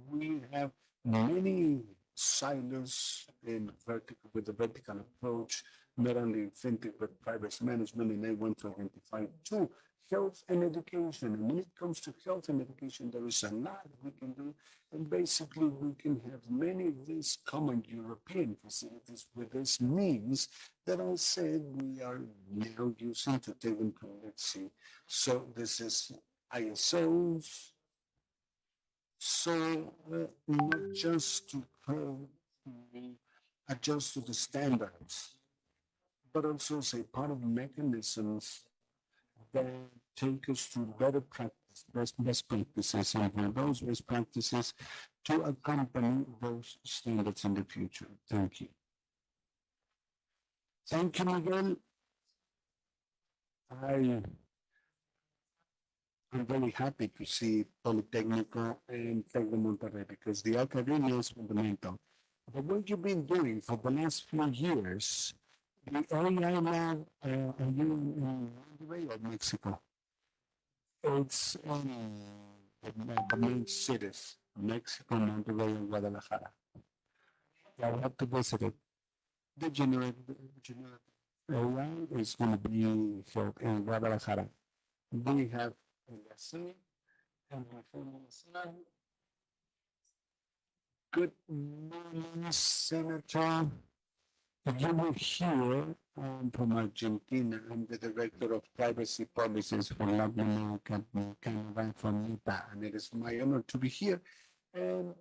A: we have many silos in vertical with the vertical approach, not only fintech but private management, and I want to identify two, health and education. And when it comes to health and education, there is a lot we can do, and basically we can have many of these common European facilities with this means that I said we are now using to take them from, let's see. So this is ISOs, so not just to adjust to the standards, but also as a part of mechanisms that take us to better practice, best practices, and for those best practices to accompany those standards in the future. Thank you. Thank you, Miguel. I'm very happy to see Politecnico and Tec de Monterrey because the academia is fundamental. But what you've been doing for the last few years, the AI lab, are you in Monterrey or Mexico? It's the main cities, Mexico, Monterrey, and Guadalajara. I have to visit it. The generative AI is going to be held in Guadalajara. We have LSA Good morning, Senator. You were here from Argentina. I'm the Director of Privacy Policies for Latin America and Canada from NIPA, and it is my honor to be here. And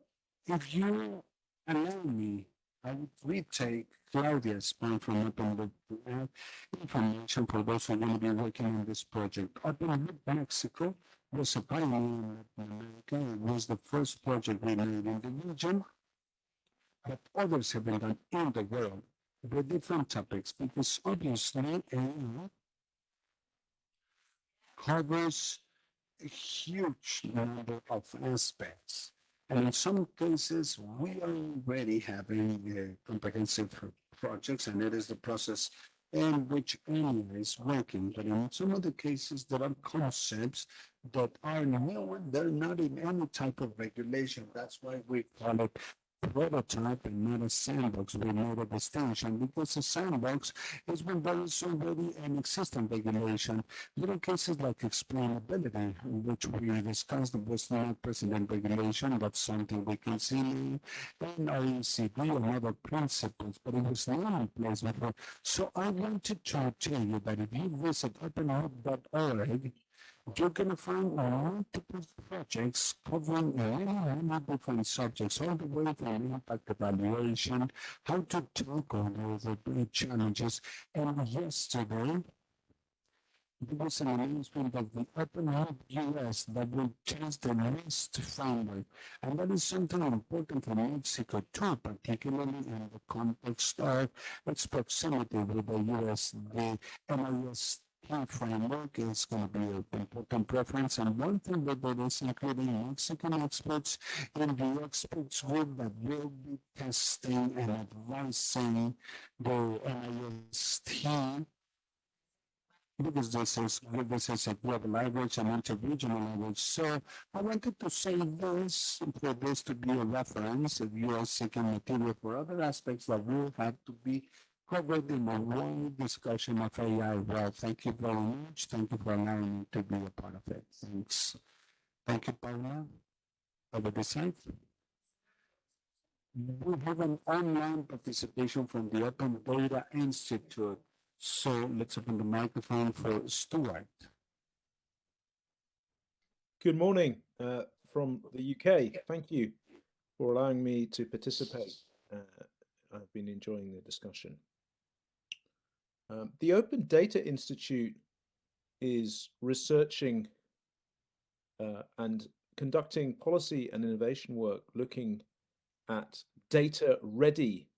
A: if you allow me, I would retake Claudia's point from Open Loop to add information for those who are going to be working on this project. Open Loop Mexico was a pioneer in Latin America. It was the first project we made in the region, but others have been done in the world with different topics, because obviously AI covers a huge number of aspects. And in some cases, we are already having comprehensive projects, and it is the process in which AI is working. But in some of the cases, there are concepts that are new and they're not in any type of regulation. That's why we call it prototype and not a sandbox. We made a distinction because a sandbox is when there is already an existing regulation. Little cases like explainability, which we discussed, was not precedent regulation. That's something we can see in OECD and other principles, but it was not in place before. So I wanted to tell you that if you visit openhub.org, you're going to find multiple projects covering many different subjects, all the way from impact evaluation, how to tackle the challenges. And yesterday, there was an announcement of the Open Hub US that will change the NIST framework. And that is something important for Mexico too, particularly in the context of its proximity with the US. The NIST framework is going to be an important preference. And one thing that there is, including Mexican experts in the experts group that will be testing and advising the NIST, because this is a global language and interregional language. So I wanted to say this for this to be a reference if you are seeking material for other aspects that will have to be covered in a wide discussion of AI. Well, thank you very much. Thank you for allowing me to be a part of it. Thanks. Thank you, Paula. Over this side. We have an online participation from the Open Data Institute. So let's open the microphone for Stuart.
J: Good morning from the UK. Thank you for allowing me to participate. I've been enjoying the discussion. The Open Data Institute is researching and conducting policy and innovation work looking at data ready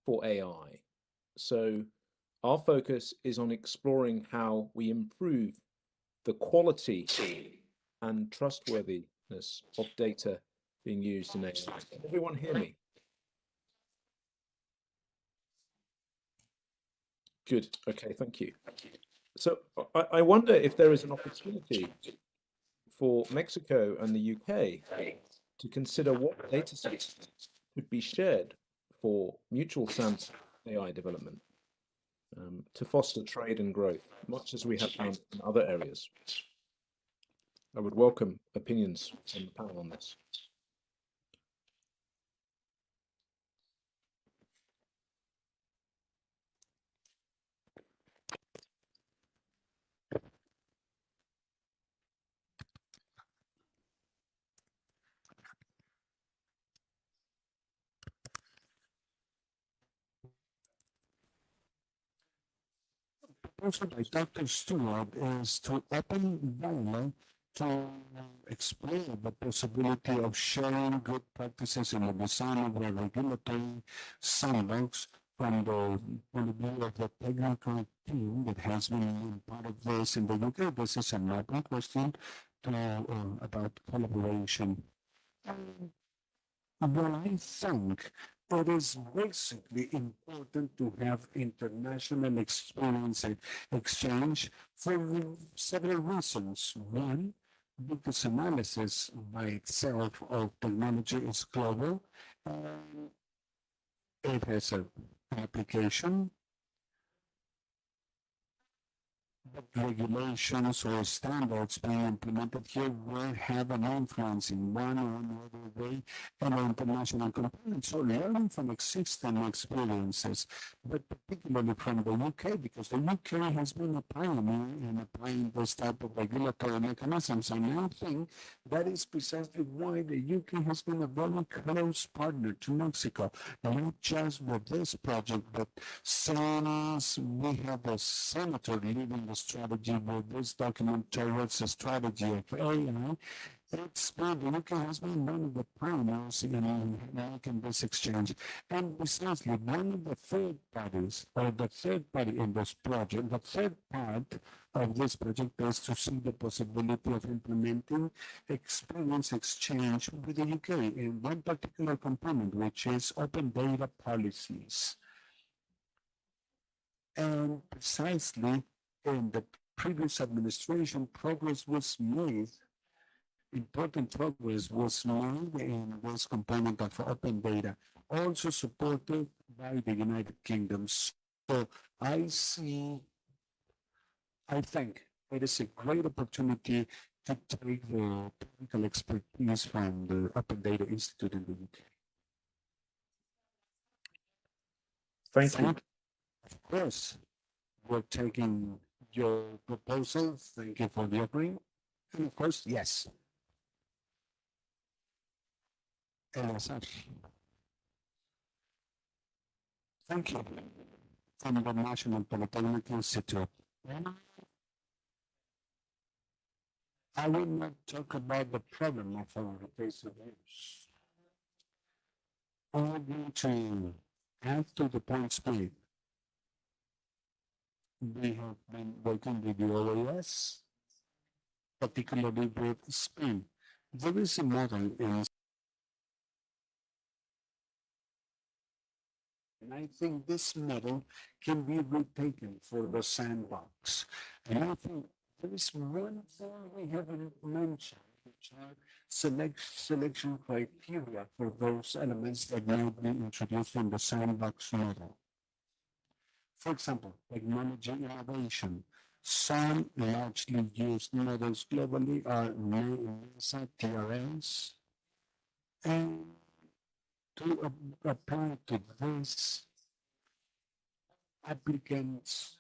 J: for AI. So our focus is on exploring how we improve the quality and trustworthiness of data being used in AI. Can everyone hear me? Good. Okay, thank you. So I wonder if there is an opportunity for Mexico and the UK to consider what data sets could be shared for mutual SAMS AI development to foster trade and growth, much as we have done in other areas. I would welcome opinions from the panel on this.
A: Also by Dr. Stewart is to open dialogue to explore the possibility of sharing good practices in the design of a regulatory sandbox from the point of view of the technical team that has been part of this in the UK. This is an open question to, about collaboration. Well, I think it is basically important to have international experience and exchange for several reasons. One, because analysis by itself of technology is global. It has an application. regulations or standards being implemented here will have an influence in one or another way on an international component. So learning from existing experiences, but particularly from the UK, because the UK has been a pioneer in applying this type of regulatory mechanisms. And I think that is precisely why the UK has been a very close partner to Mexico, not just with this project, but since we have a senator leading the strategy with this document towards the strategy of AI, it's been, the UK has been one of the pioneers in making this exchange. And precisely one of the third parties, or the third party in this project, the third part of this project is to see the possibility of implementing experience exchange with the UK in one particular component, which is open data policies. And precisely in the previous administration, progress was made, important progress was made in this component of open data, also supported by the United Kingdom. So I think it is a great opportunity to take the technical expertise from the Open Data Institute in the UK.
J: Thank you.
A: Of course, we're taking your proposal. Thank you for the offering. And of course, yes. Eleazar. Thank you. From the National Polytechnic Institute. I will not talk about the problem of our face use. I'm going to add to the points made. We have been working with the OAS, particularly with Spain. There is a model in, and I think this model can be retaken for the sandbox. And I think there is one thing we haven't mentioned, which are selection criteria for those elements that might be introduced in the sandbox model. For example, technology innovation. Some largely used models globally are NASA TRLs, and to apply to this, applicants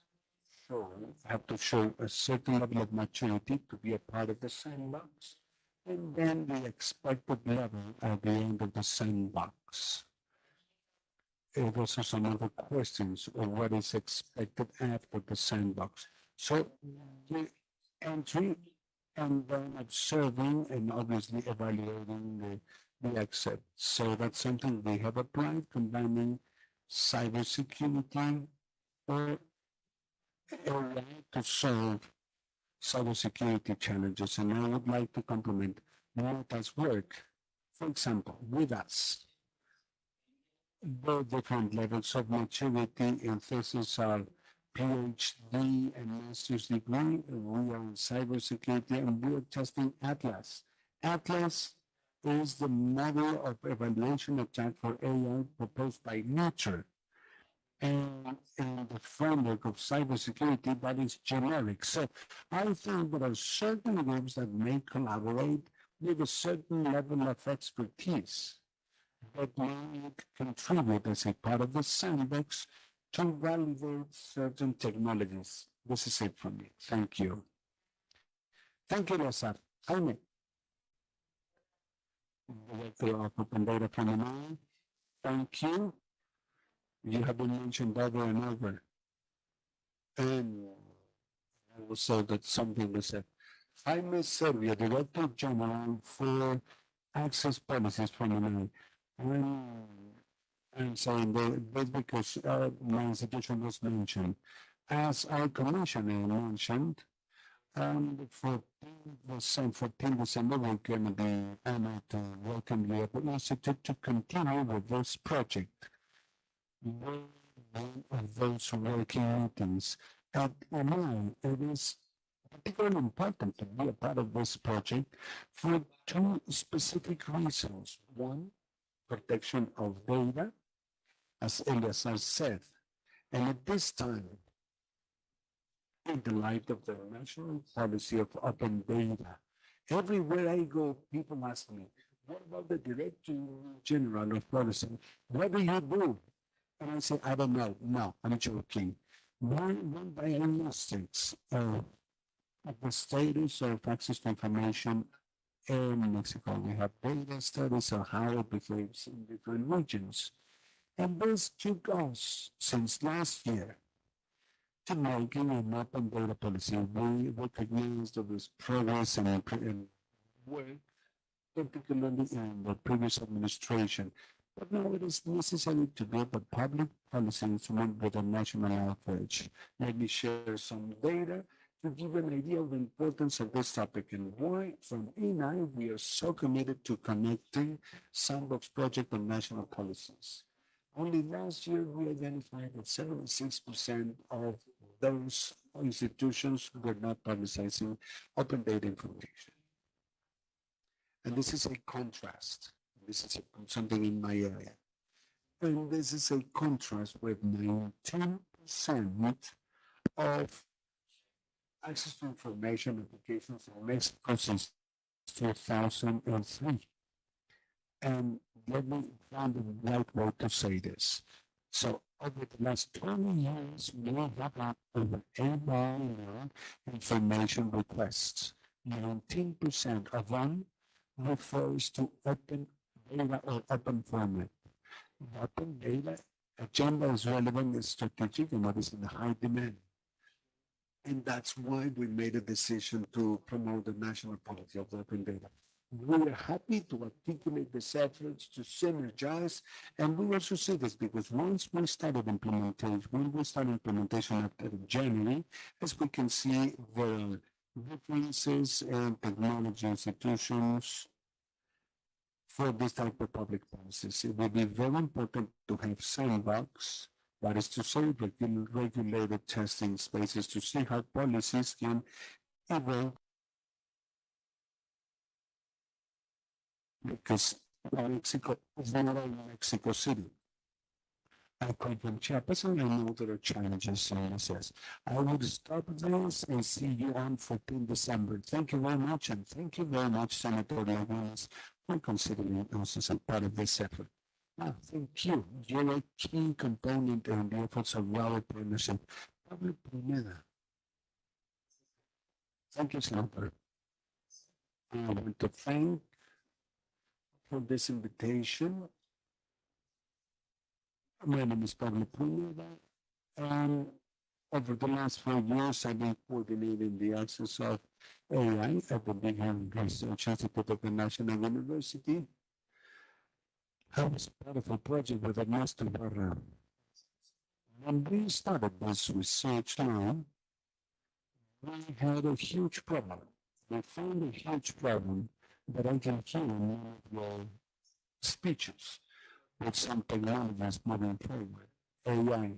A: have to show a certain level of maturity to be a part of the sandbox, and then the expected level at the end of the sandbox. Those are some other questions of what is expected after the sandbox. So the entry and then observing and obviously evaluating the exit. So that's something we have applied, combining cybersecurity or AI to solve cybersecurity challenges. And I would like to compliment Marta's work. For example, with us, the different levels of maturity in thesis are PhD and master's degree. We are in cybersecurity and we are testing Atlas. Atlas is the model of evaluation attack for AI proposed by Nature. And in the framework of cybersecurity, that is generic. So I think there are certain groups that may collaborate with a certain level of expertise that may contribute as a part of the sandbox to validate certain technologies. This is it from me. Thank you. Thank you, Lazar. Jaime. Director of Open Data from Manila. Thank you. You have been mentioned over and over. And I will say that something was said. Jaime Servia, Director General for Access Policies from Manila. I'm saying that because my institution was mentioned. As our commissioner mentioned, for 14 December, we're going to be honored to welcome you at the Institute to continue with this project. One of those working meetings at MI, it is particularly important to be a part of this project for two specific reasons. One, protection of data, as Eleazar said. And at this time, in the light of the national policy of open data. Everywhere I go, people ask me, what about the Director General of Policy? What do you do? And I say, I don't know. No, I'm joking. We run diagnostics of the status of access to information in Mexico. We have data studies on how it behaves in different regions. And this took us since last year to making an open data policy. We recognize there was progress and work, particularly in the previous administration. But now it is necessary to build a public policy instrument with a national outreach. Let me share some data to give an idea of the importance of this topic and why from ENI we are so committed to connecting sandbox project and national policies. Only last year we identified that 76% of those institutions were not publicizing open data information. And this is a contrast. This is something in my area. And this is a contrast with 19% of access to information applications in Mexico since 2003. And let me find the right way to say this. So over the last 20 years, we have had over 8 million information requests. 19% of them refers to open data or open format. Open data agenda is relevant and strategic and what is in high demand. And that's why we made a decision to promote the national policy of open data. We are happy to articulate these efforts to synergize, and we also see this because once we started implementation after January, as we can see, there are differences in technology institutions for this type of public policies. It will be very important to have sandbox, that is to say, regulated testing spaces to see how policies can evolve. Because Mexico is not only Mexico City. I come from Chiapas and I know there are challenges in this. I will stop this and see you on 14 December. Thank you very much, and thank you very much, Senator Lagunas, for considering us as a part of this effort. Thank you. You're a key component in the efforts of our partnership. Pablo Pineda. Thank you, Senator. I want to thank for this invitation. My name is Pablo Pineda, and over the last 5 years, I've been coordinating the access of AI at the Big Hand Research Institute of the National University. I was part of a project with Ernesto Barra. When we started this research line, we had a huge problem. We found a huge problem that I can hear in your speeches with some technologies moving forward, AI.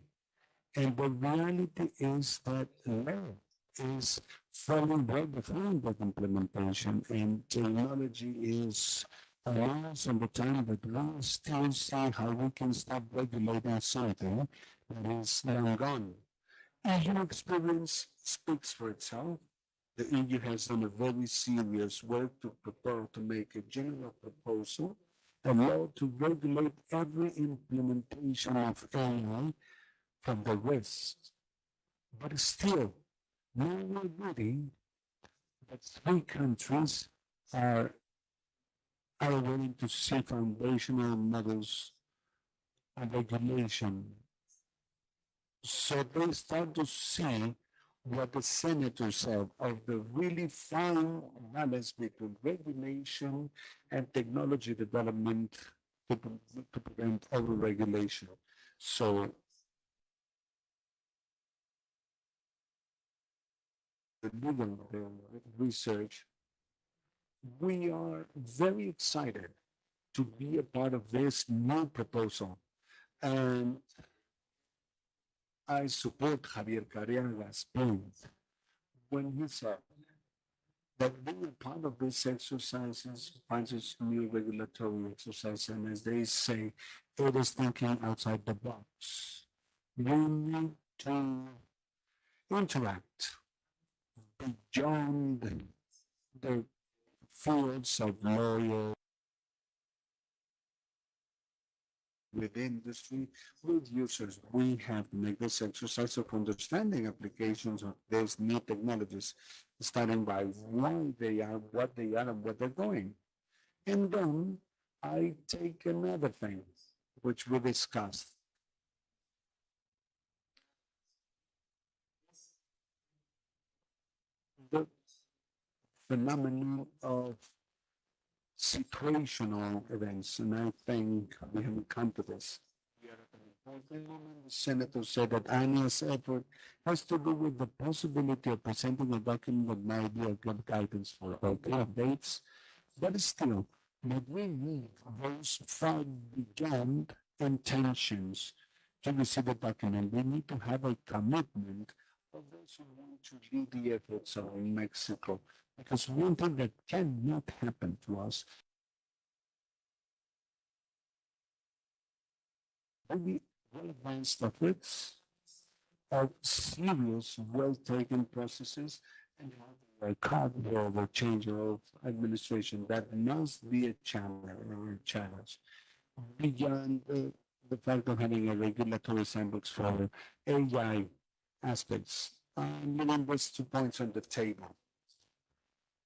A: And the reality is that AI is falling well behind that implementation, and technology is announced on the time that we still see how we can start regulating something that is long gone. EU experience speaks for itself. The EU has done a very serious work to prepare to make a general proposal, a law to regulate every implementation of AI from the West. But still, now we're reading that 3 countries are willing to see foundational models of regulation. So they start to see what the senator said of the really fine balance between regulation and technology development to prevent over-regulation. So the legal research, we are very excited to be a part of this new proposal. And I support Javier Carriaga's point when he said that being a part of this exercises finds this new regulatory exercise, and as they say, it is thinking outside the box. We need to interact beyond the fields of lawyer with industry, with users. We have to make this exercise of understanding applications of these new technologies, starting by why they are, what they are, and where they're going. And then I take another thing, which we discussed. The phenomenon of situational events, and I think we have come to this. The senator said that Anya's effort has to do with the possibility of presenting a document that might be a good guidance for updates, but still, what we need goes far beyond intentions to receive the document. We need to have a commitment of those who want to lead the efforts of Mexico. Because one thing that cannot happen to us, very well advanced efforts are serious, well taken processes, and a cardboard or change of administration that must be a challenge beyond the fact of having a regulatory sandbox for AI aspects. There's 2 points on the table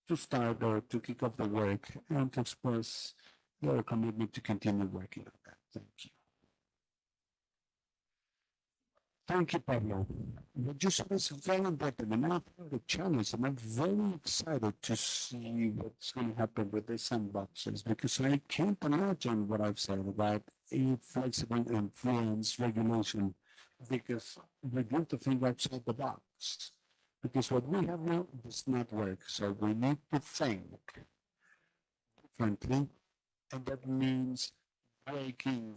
A: to start or to kick off the work and to express your commitment to continue working on that. Thank you. Thank you, Pablo. What you said is very important, and I feel the challenge, and I'm very excited to see what's going to happen with the sandboxes, because I can't imagine what I've said about a flexible influence regulation, because we need to think outside the box. Because what we have now does not work, so we need to think differently, and that means breaking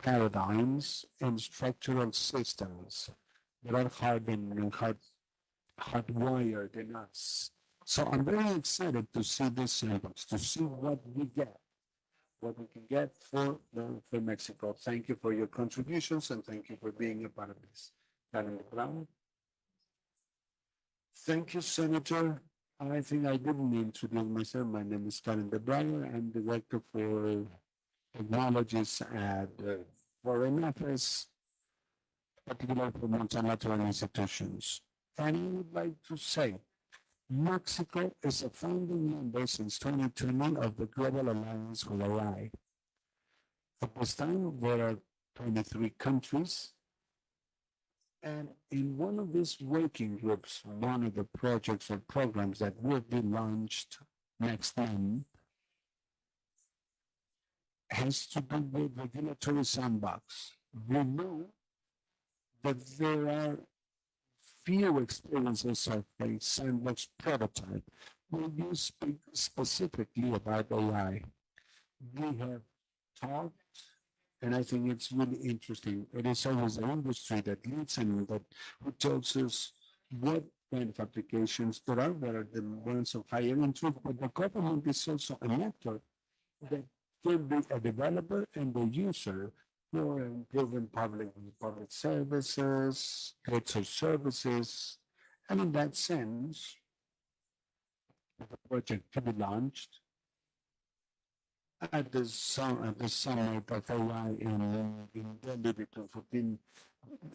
A: paradigms and structural systems that are hardened and hardwired in us. So I'm very excited to see this sandbox, to see what we get, what we can get for Mexico. Thank you for your contributions and thank you for being a part of this. Karen Brown. Thank you, Senator. I think I didn't introduce myself. My name is Karen De Bruyne. I'm Director for Technologies at Foreign Affairs, particularly for multilateral institutions. And I would like to say, Mexico is a founding member since 2020 of the Global Alliance for AI. At this time, there are 23 countries. And in one of these working groups, one of the projects or programs that will be launched next month has to do with regulatory sandbox. We know that there are few experiences of a sandbox prototype. When you speak specifically about AI, we have talked, and I think it's really interesting. It is always the industry that leads and that who tells us what kind of applications there are, what are the ones of higher interest, but the government is also an actor that can be a developer and a user for improving public services, goods or services. And in that sense, the project to be launched at the summit of AI in Delhi between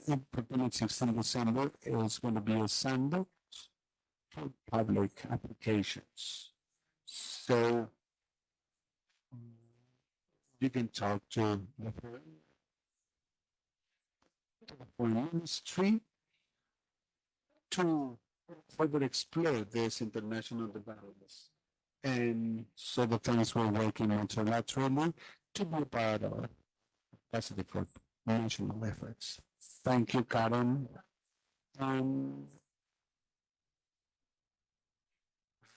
A: 14 and 16 December is going to be a sandbox for public applications. So you can talk to the foreign ministry to further explore this international developments. And so the things we're working multilaterally to be part of positive for national efforts. Thank you, Karen.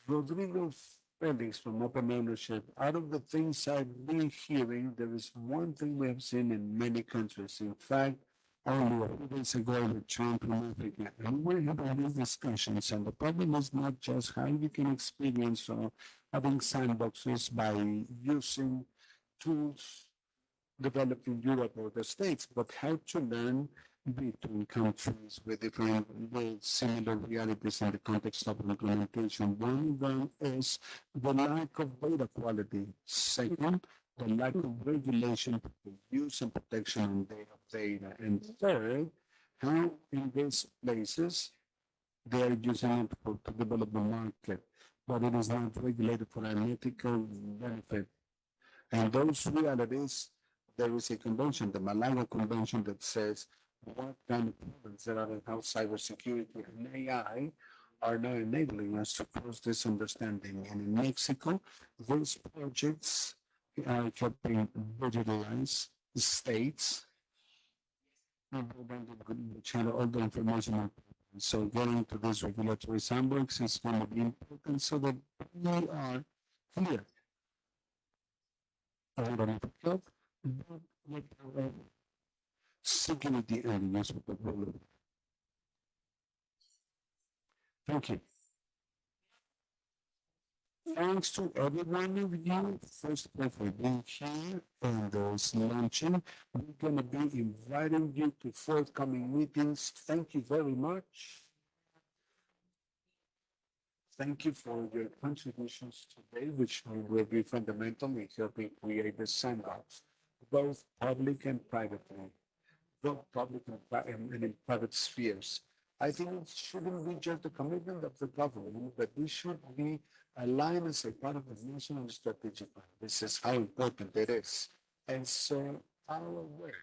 A: Rodrigo Felix from Open Ownership. Out of the things I've been hearing, there is one thing we have seen in many countries. In fact, only a few days ago, we returned from Africa, and we're having these discussions. And the problem is not just how you can experience having sandboxes by using tools developed in Europe or the States, but how to learn between countries with similar realities in the context of implementation. One of them is the lack of data quality. Second, the lack of regulation for the use and protection of data. And third, how in these places they are using it to develop the market, but it is not regulated for an ethical benefit. And those realities, there is a convention, the Malaga Convention, that says what kind of problems there are and how cybersecurity and AI are now enabling us to cross this understanding. And in Mexico, these projects are helping digitalize states which had all the information. So getting to this regulatory sandbox is going to be important so that we are clear around the field, but with security and use of the rule. Thank you. Thanks to every one of you, first of all, for being here and those launching. We're going to be inviting you to forthcoming meetings. Thank you very much. Thank you for your contributions today, which will be fundamental in helping create the sandbox, both public and privately, both public and in private spheres. I think it shouldn't be just the commitment of the government, but we should be aligned as a part of the national strategic plan. This is how important it is. And so our work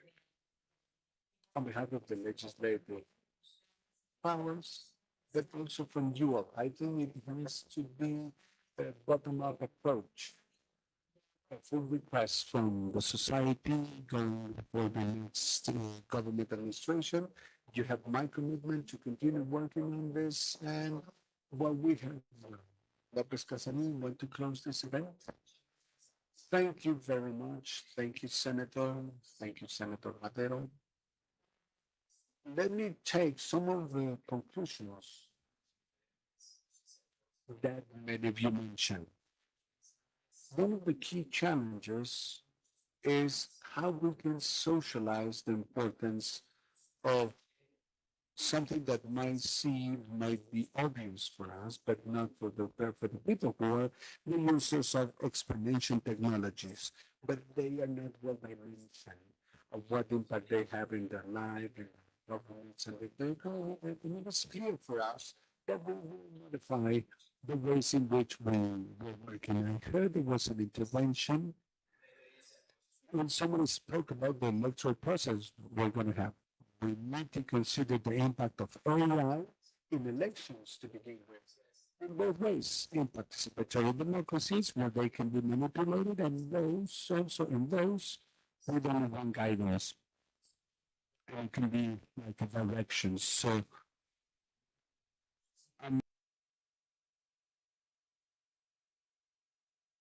A: on behalf of the legislative powers, but also from you all. I think it has to be a bottom-up approach. A full request from the society going for the next government administration. You have my commitment to continue working on this, and what we have, Lopez Casamin, want to close this event. Thank you very much. Thank you, Senator. Thank you, Senator Madero. Let me take some of the conclusions that many of you mentioned. One of the key challenges is how we can socialize the importance of something that might be obvious for us, but not for the people who are the users of exponential technologies, but they are not well dimensioned of what impact they have in their life, in their governments, and their economy. And it is clear for us that we will modify the ways in which we were working. I heard there was an intervention when someone spoke about the electoral process we're going to have. We need to consider the impact of AI in elections to begin with. In both ways, in participatory democracies where they can be manipulated, and those also in those with only one guidance. It can be like a direction. So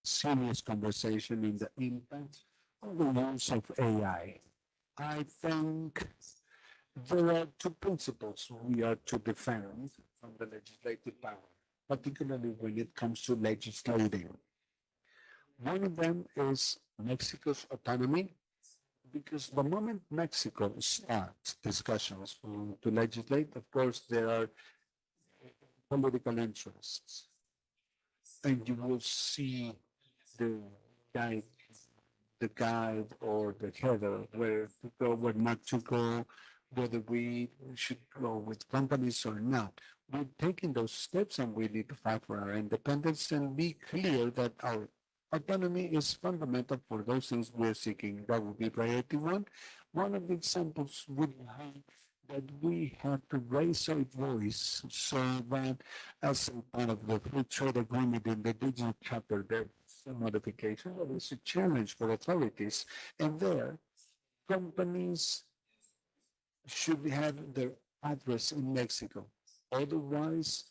A: serious conversation in the impact of the use of AI. I think there are two principles we are to defend from the legislative power, particularly when it comes to legislating. One of them is Mexico's autonomy, because the moment Mexico starts discussions to legislate, of course, there are political interests. And you will see the guide, the guide or the header where to go, where not to go, whether we should go with companies or not. We're taking those steps and we need to fight for our independence and be clear that our autonomy is fundamental for those things we're seeking. That would be priority one. One of the examples would be that we have to raise our voice so that as a part of the free trade agreement in the digital chapter, there's a modification that is a challenge for authorities. And there, companies should have their address in Mexico. Otherwise,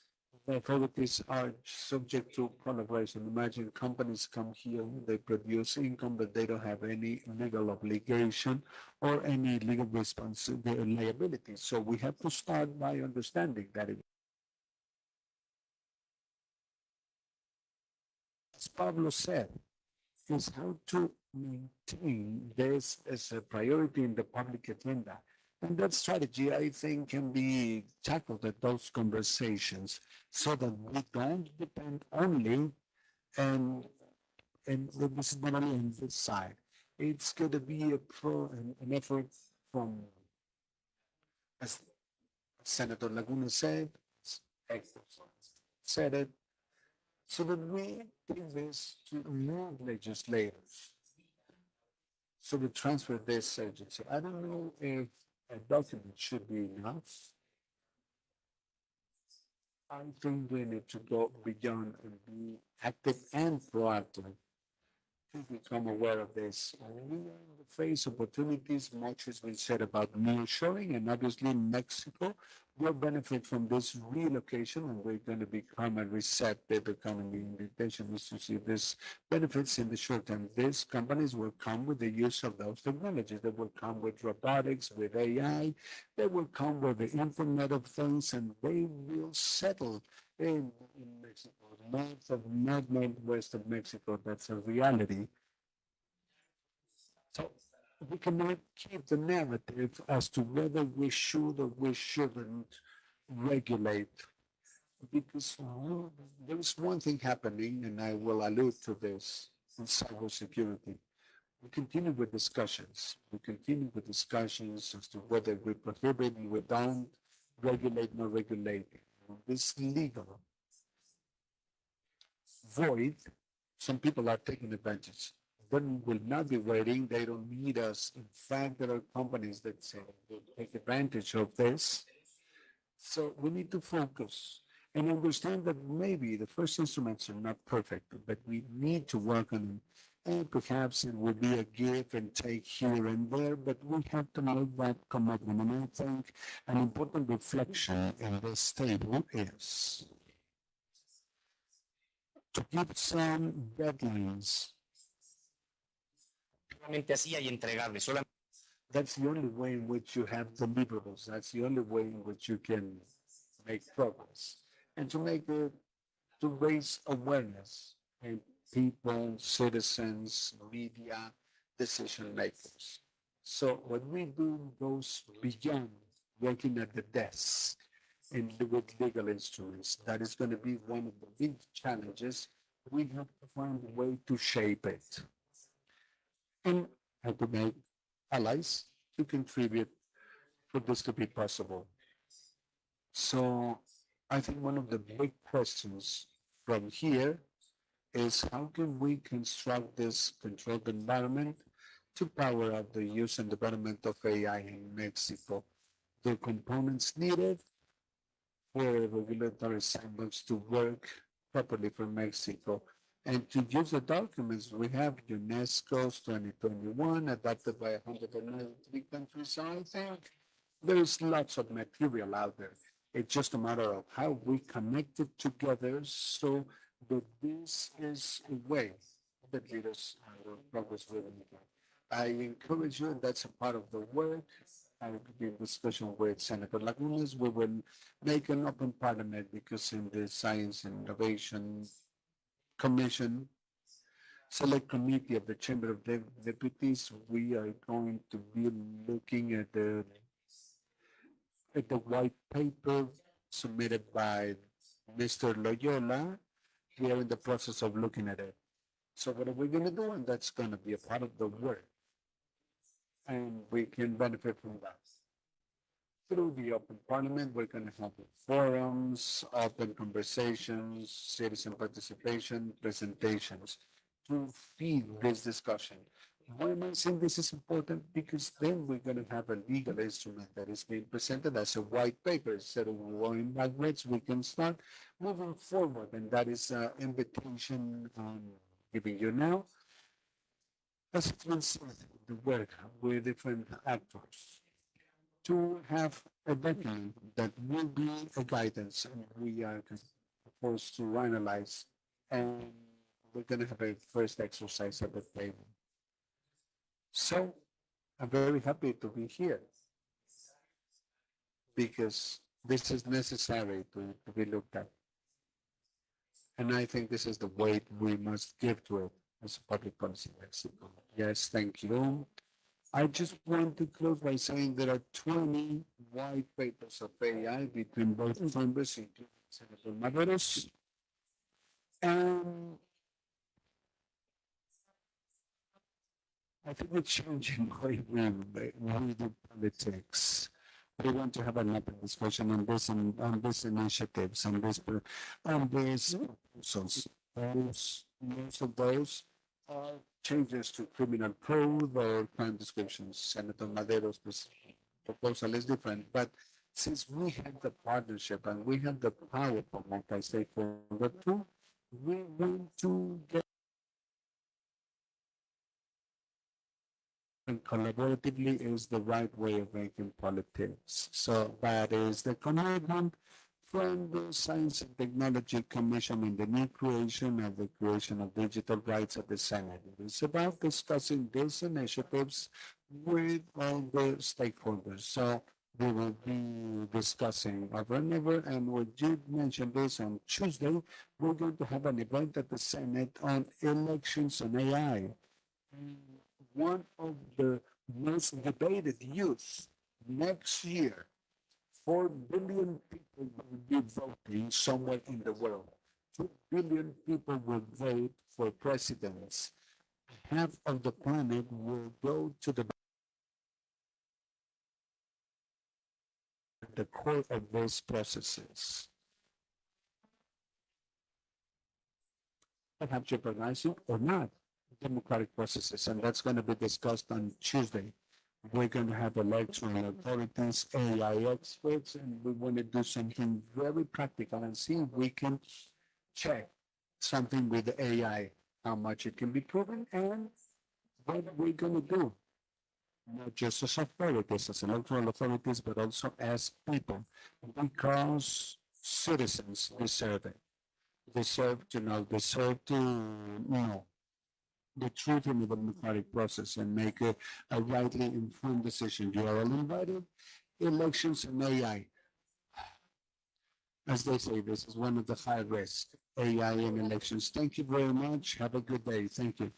A: the authorities are subject to collaboration. Imagine companies come here, they produce income, but they don't have any legal obligation or any legal liability. So we have to start by understanding that as Pablo said, is how to maintain this as a priority in the public agenda. And that strategy, I think, can be tackled at those conversations so that we don't depend only and this is not only on this side. It's going to be an effort from, as Senator Laguna said, experts said it, so that we bring this to more legislators. So we transfer this agency. I don't know if a document should be enough. I think we need to go beyond and be active and proactive to become aware of this. We are in the face of opportunities. Much has been said about nearshoring, and obviously Mexico will benefit from this relocation, and we're going to become a receptive economy. The intention is to see this benefits in the short term. These companies will come with the use of those technologies. They will come with robotics, with AI. They will come with the Internet of Things, and they will settle in Mexico, north of northwest of Mexico. That's a reality. So we cannot keep the narrative as to whether we should or we shouldn't regulate, because there is one thing happening, and I will allude to this in cybersecurity. We continue with discussions. We continue with discussions as to whether we prohibit, we don't regulate, not regulate. This legal void, some people are taking advantage. They will not be waiting. They don't need us. In fact, there are companies that say they take advantage of this. So we need to focus and understand that maybe the first instruments are not perfect, but we need to work on them. And perhaps it will be a give and take here and there, but we have to make that commitment. And I think an important reflection in this table is to give some deadlines.
D: Así y entregable.
A: That's the only way in which you have deliverables. That's the only way in which you can make progress. And to make it, to raise awareness in people, citizens, media, decision makers. So what we do goes beyond working at the desk and with legal instruments. That is going to be one of the big challenges. We have to find a way to shape it and to make allies to contribute for this to be possible. So I think one of the big questions from here is how can we construct this controlled environment to power up the use and development of AI in Mexico? The components needed for a regulatory sandbox to work properly for Mexico. And to use the documents, we have UNESCO's 2021 adopted by 193 countries. So I think there's lots of material out there. It's just a matter of how we connect it together so that this is a way that lead us progress with it. I encourage you, and that's a part of the work. I will be in discussion with Senator Lagunas. We will make an open parliament because in the Science and Innovation Commission, Select Committee of the Chamber of Deputies, we are going to be looking at the white paper submitted by Mr. Loyola. We are in the process of looking at it. So what are we going to do? And that's going to be a part of the work. And we can benefit from that. Through the open parliament, we're going to have forums, open conversations, citizen participation, presentations to feed this discussion. Why am I saying this is important? Because then we're going to have a legal instrument that is being presented as a white paper. Instead of going backwards, we can start moving forward. And that is an invitation I'm giving you now. As it's been said, the work with different actors to have a document that will be a guidance, and we are supposed to analyze, and we're going to have a first exercise at the table. So I'm very happy to be here because this is necessary to be looked at. And I think this is the weight we must give to it as a public policy in Mexico. Yes, thank you. I just want to close by saying there are 20 white papers of AI between both chambers, including Senator Madero's. And I think we're changing the way we do politics. We want to have an open discussion on this and on these initiatives, on these proposals. Most of those are changes to criminal code or crime descriptions. Senator Madero's proposal is different, but since we have the partnership and we have the power for multi-stakeholder too, we want to get and collaboratively is the right way of making politics. So that is the commitment from the Science and Technology Commission in the new creation of the creation of digital rights at the Senate. It's about discussing these initiatives with all the stakeholders. So we will be discussing over and over, and when you mentioned this on Tuesday, we're going to have an event at the Senate on elections and AI. One of the most debated use next year. 4 billion people will be voting somewhere in the world. 2 billion people will vote for presidents. Half of the planet will go to the core of those processes. Perhaps jeopardizing or not democratic processes, and that's going to be discussed on Tuesday. We're going to have electoral authorities, AI experts, and we want to do something very practical and see if we can check something with the AI, how much it can be proven, and what we're going to do, not just as authorities, as electoral authorities, but also as people, because citizens deserve it. Deserve to know, deserve to know the truth in the democratic process and make a rightly informed decision. You are all invited. Elections and AI. As they say, this is one of the high risk AI in elections. Thank you very much. Have a good day. Thank you.